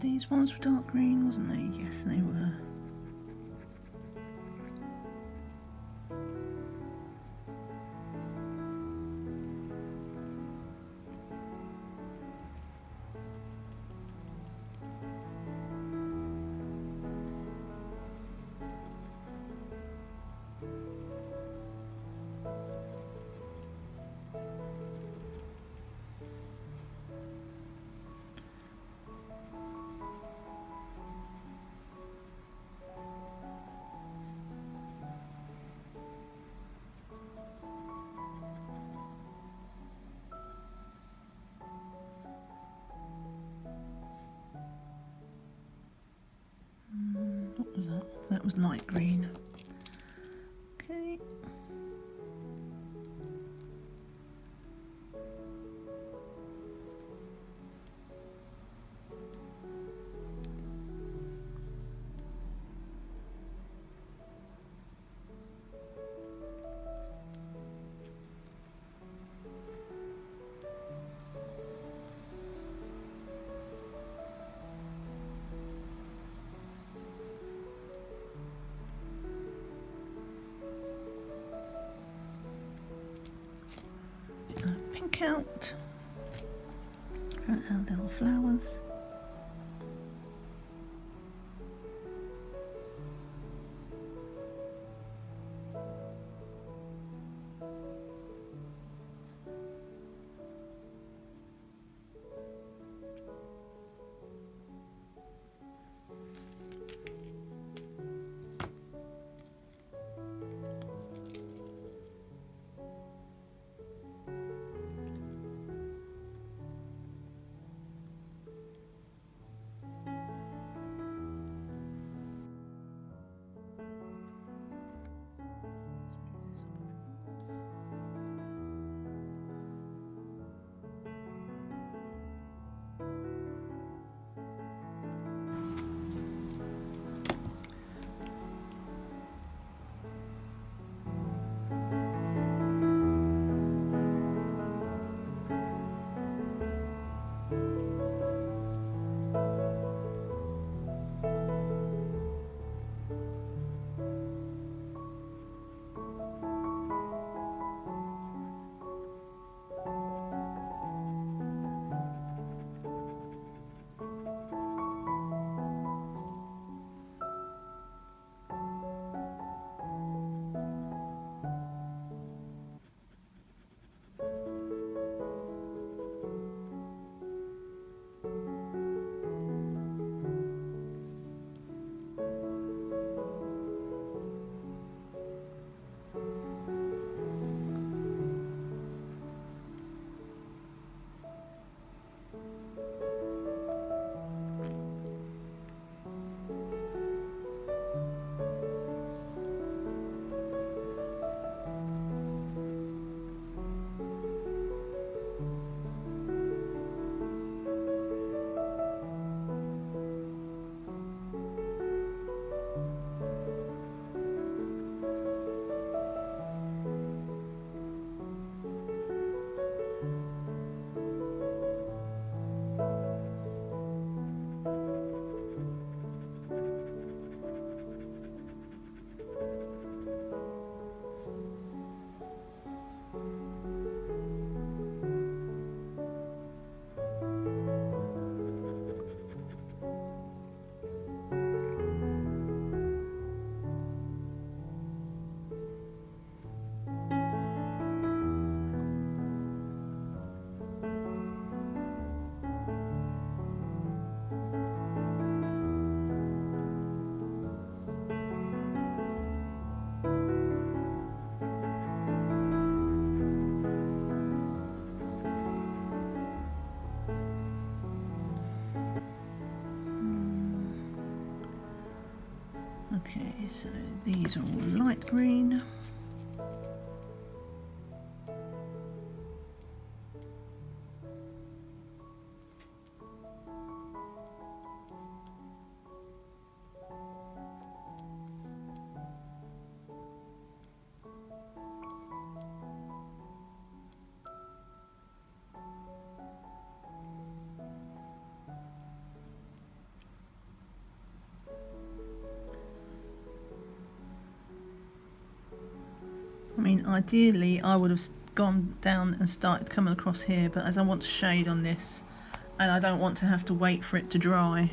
These ones were dark green, wasn't they? Yes, they were. What was that? That was light green. Okay. back out. Throw out little flowers. Okay, so these are all light green. I mean, ideally I would have gone down and started coming across here, but as I want shade on this and I don't want to have to wait for it to dry,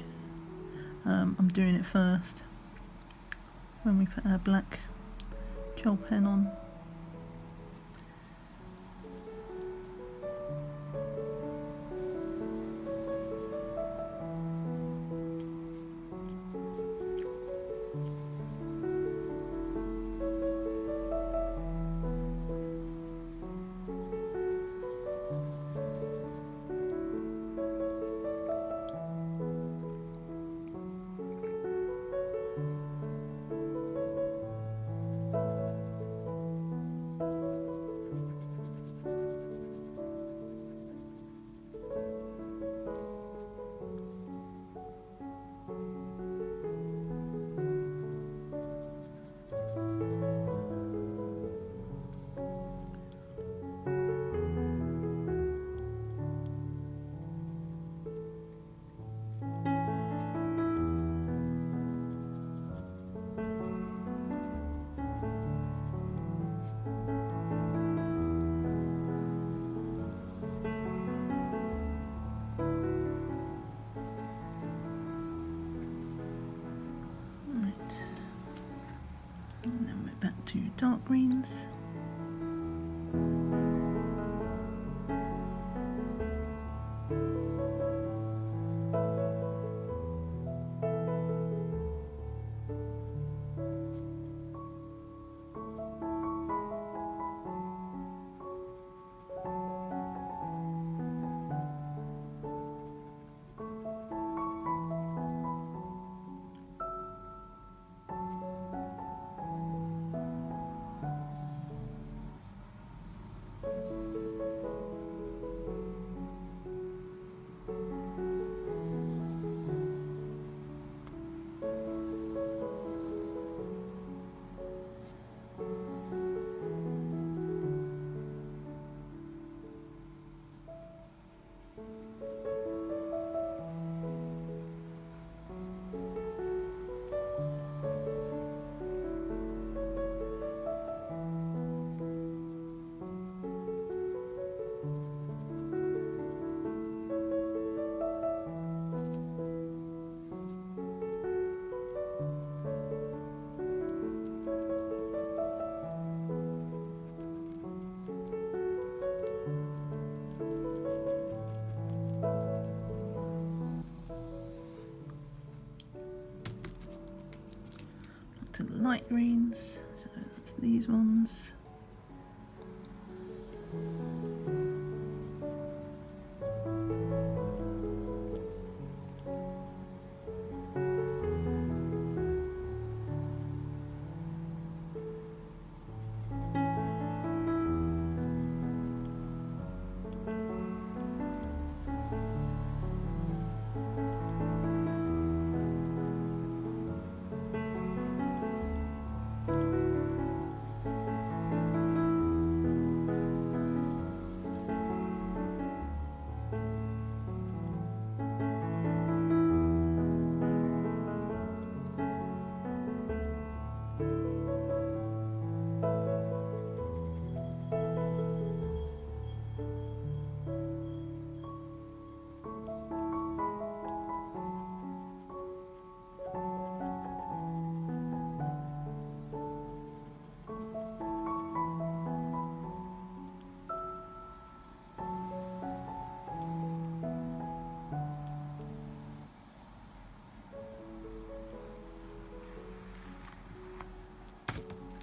I'm doing it first when we put our black gel pen on. And then we're back to dark greens. To the light greens, so that's these ones.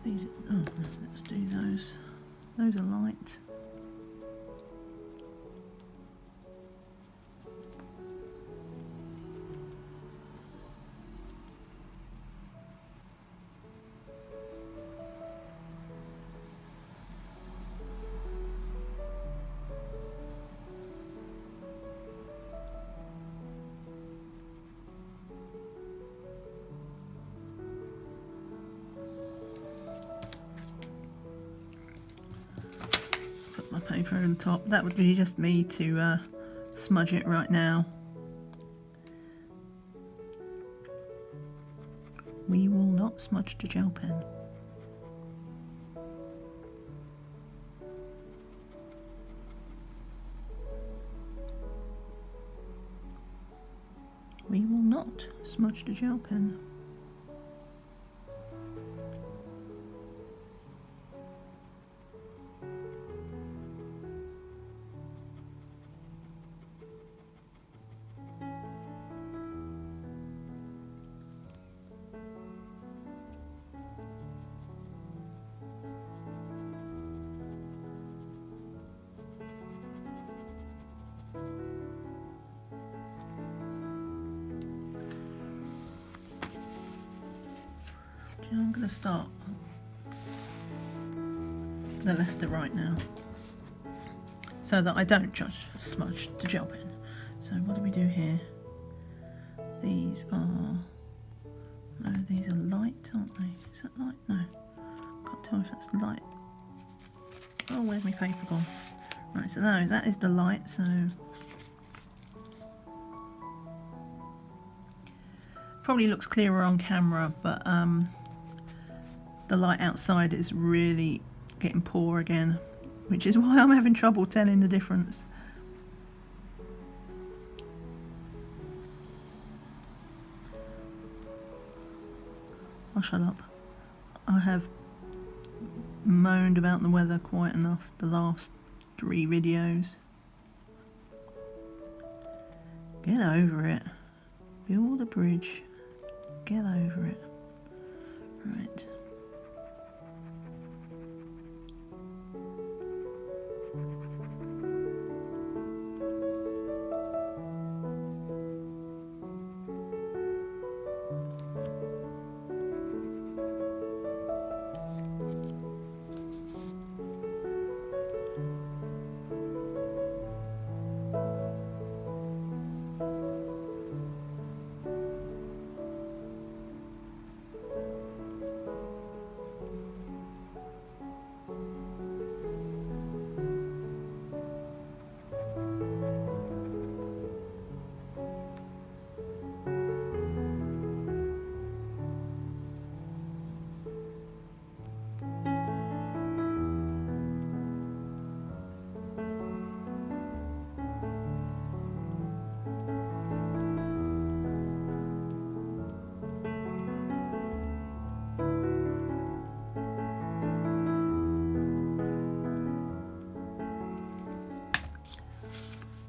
These, oh no, let's do those. Those are light. My paper on top. That would be just me to smudge it right now. We will not smudge the gel pen. We will not smudge the gel pen. I'm going to start the left to right now so that I don't just smudge the gel pen. So what do we do here? These are, no, these are light, aren't they? Is that light? No, can't tell if that's light. Oh, where's my paper gone? Right, so no, that is the light, so probably looks clearer on camera, but the light outside is really getting poor again, which is why I'm having trouble telling the difference. I'll shut up. I have moaned about the weather quite enough the last 3 videos. Get over it. Build a bridge. Get over it. Right.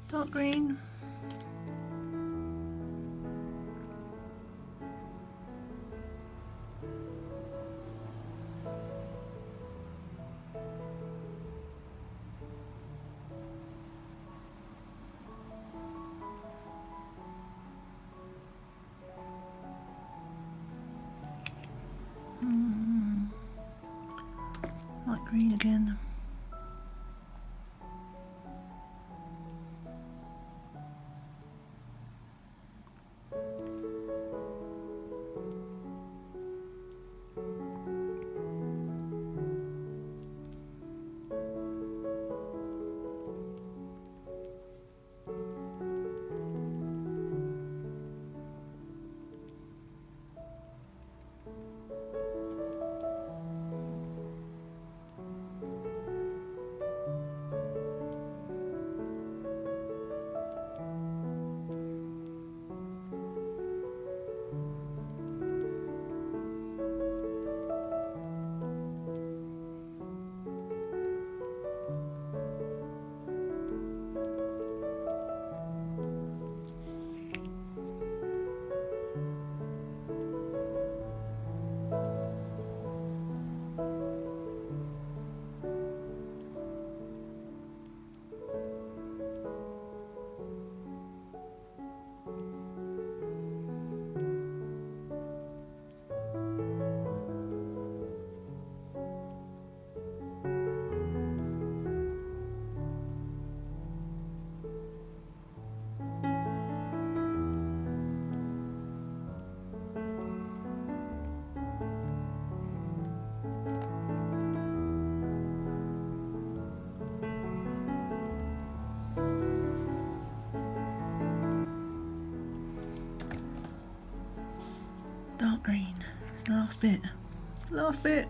Dark green. Light green again. Dark green. It's the last bit. Last bit.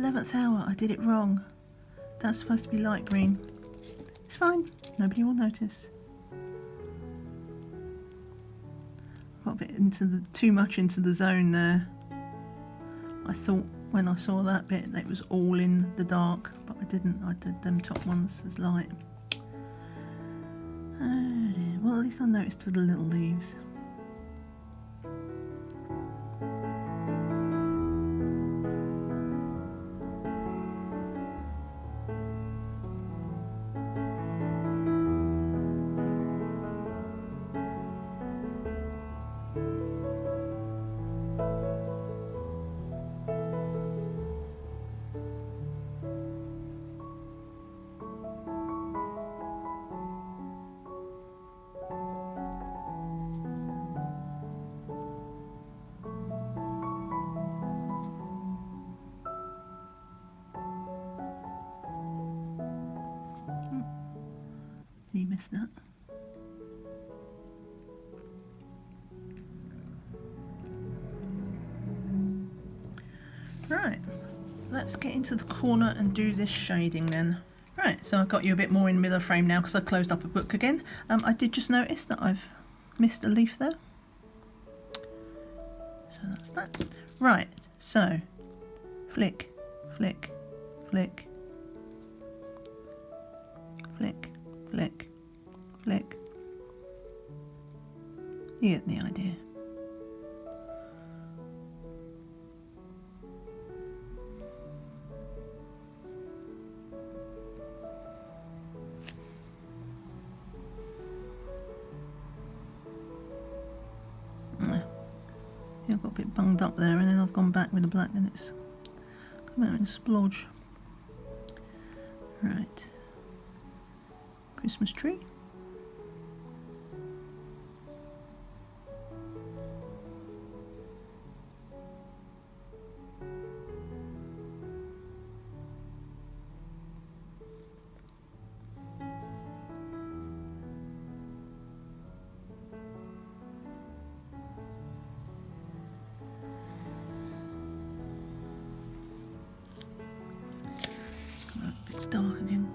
11th hour, I did it wrong. That's supposed to be light green. It's fine, nobody will notice. Got a bit into the, too much into the zone there. I thought when I saw that bit that it was all in the dark, but I didn't. I did them top ones as light. Oh dear. Well, at least I noticed the little leaves. You missed that. Right, let's get into the corner and do this shading then. Right, so I've got you a bit more in middle frame now because I closed up a book again. I did just notice that I've missed a leaf there. So that's that. Right, so flick, flick, flick, flick, flick, flick. You get the idea. Yeah, I've got a bit bunged up there, and then I've gone back with the black and it's come out in a splodge. Right. Christmas tree. Dark again.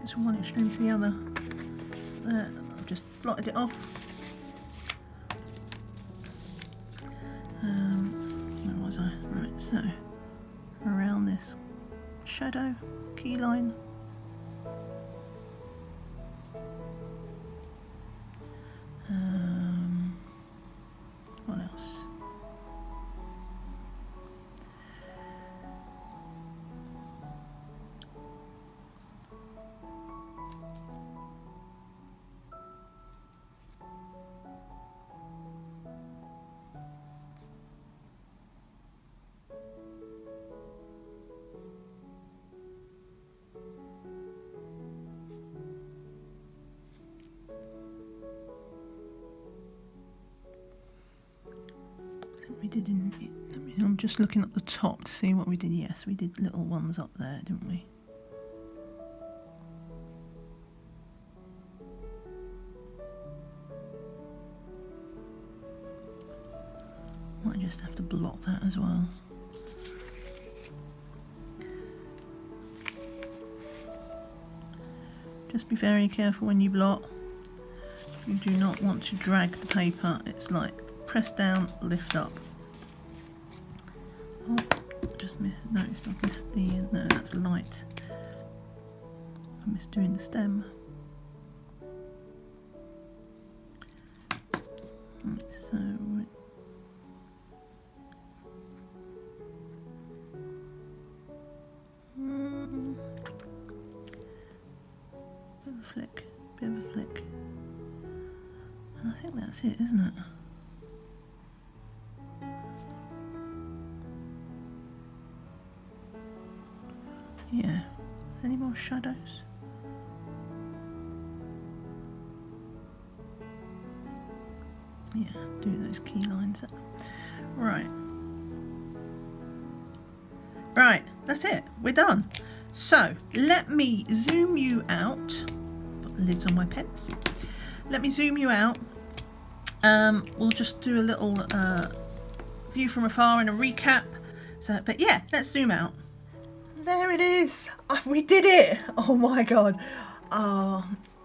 It's from one extreme to the other. There, I've just blotted it off. Where was I? Right, so around this shadow, key line. What else? We did I'm just looking at the top to see what we did. Yes, we did little ones up there, didn't we? Might just have to blot that as well. Just be very careful when you blot. You do not want to drag the paper. It's like press down, lift up. Oh, just noticed I missed the, no, that's light. I missed doing the stem. Right, so right. Bit of a flick, bit of a flick. And I think that's it, isn't it? Yeah. Any more shadows? Yeah, do those key lines up. Right. Right, that's it. We're done. So, let me zoom you out. Put the lids on my pens. Let me zoom you out. We'll just do a little view from afar and a recap. So, but yeah, let's zoom out. There it is. We did it. Oh my god. Oh,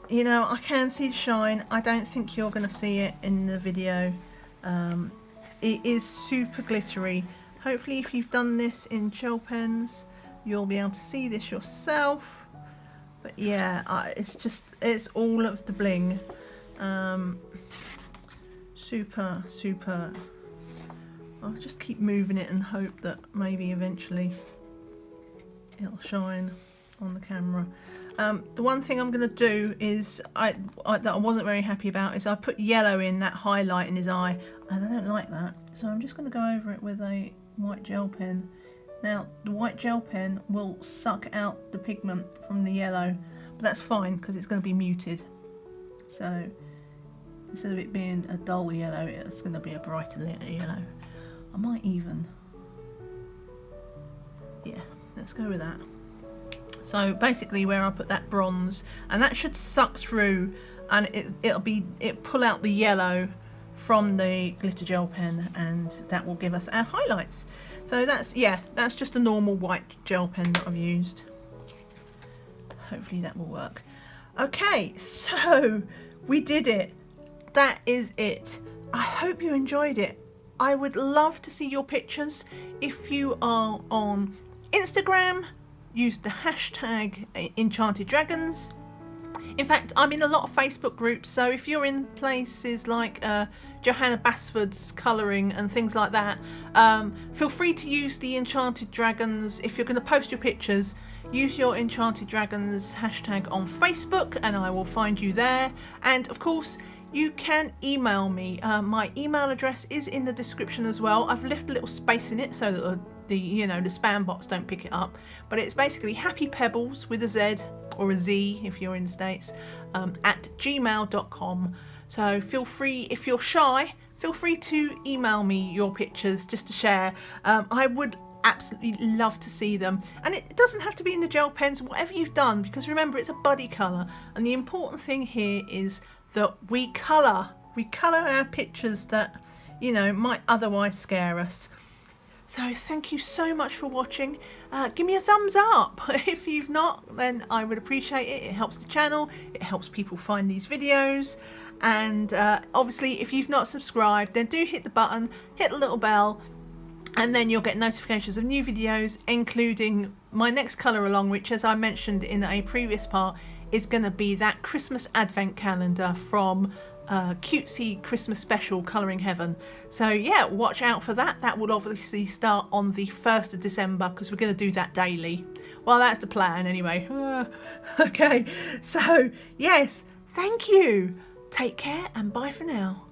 you know, I can see the shine. I don't think you're going to see it in the video. It is super glittery. Hopefully if you've done this in gel pens, you'll be able to see this yourself. But yeah, it's all of the bling. Super. I'll just keep moving it and hope that maybe eventually it'll shine on the camera. The one thing I'm going to do is that I wasn't very happy about is I put yellow in that highlight in his eye, and I don't like that, so I'm just going to go over it with a white gel pen. Now the white gel pen will suck out the pigment from the yellow, but that's fine because it's going to be muted, so instead of it being a dull yellow, it's going to be a brighter yellow. I might even, yeah, let's go with that. So basically where I put that bronze, and that should suck through, and it'll pull out the yellow from the glitter gel pen, and that will give us our highlights. So that's just a normal white gel pen that I've used. Hopefully that will work. Okay, so we did it. That is it. I hope you enjoyed it. I would love to see your pictures. If you are on Instagram, use the hashtag Enchanted Dragons. In fact, I'm in a lot of Facebook groups, so if you're in places like Johanna Basford's colouring and things like that, feel free to use the Enchanted Dragons. If you're going to post your pictures, use your Enchanted Dragons hashtag on Facebook and I will find you there. And of course, you can email me. My email address is in the description as well. I've left a little space in it so that the spam bots don't pick it up, but it's basically happypebblez with a Z or a Z if you're in the States at gmail.com. So feel free, if you're shy, feel free to email me your pictures just to share. I would absolutely love to see them, and it doesn't have to be in the gel pens, whatever you've done, because remember it's a buddy colour, and the important thing here is that we colour our pictures that might otherwise scare us. So thank you so much for watching. Give me a thumbs up if you've not, then I would appreciate it. It helps the channel, it helps people find these videos, and obviously if you've not subscribed, then do hit the button, hit the little bell, and then you'll get notifications of new videos, including my next colour along, which, as I mentioned in a previous part, is going to be that Christmas advent calendar from Cutesy Christmas Special Colouring Heaven. So yeah, watch out for that. That will obviously start on the 1st of December because we're going to do that daily. Well, that's the plan anyway. Okay, so yes, thank you. Take care and bye for now.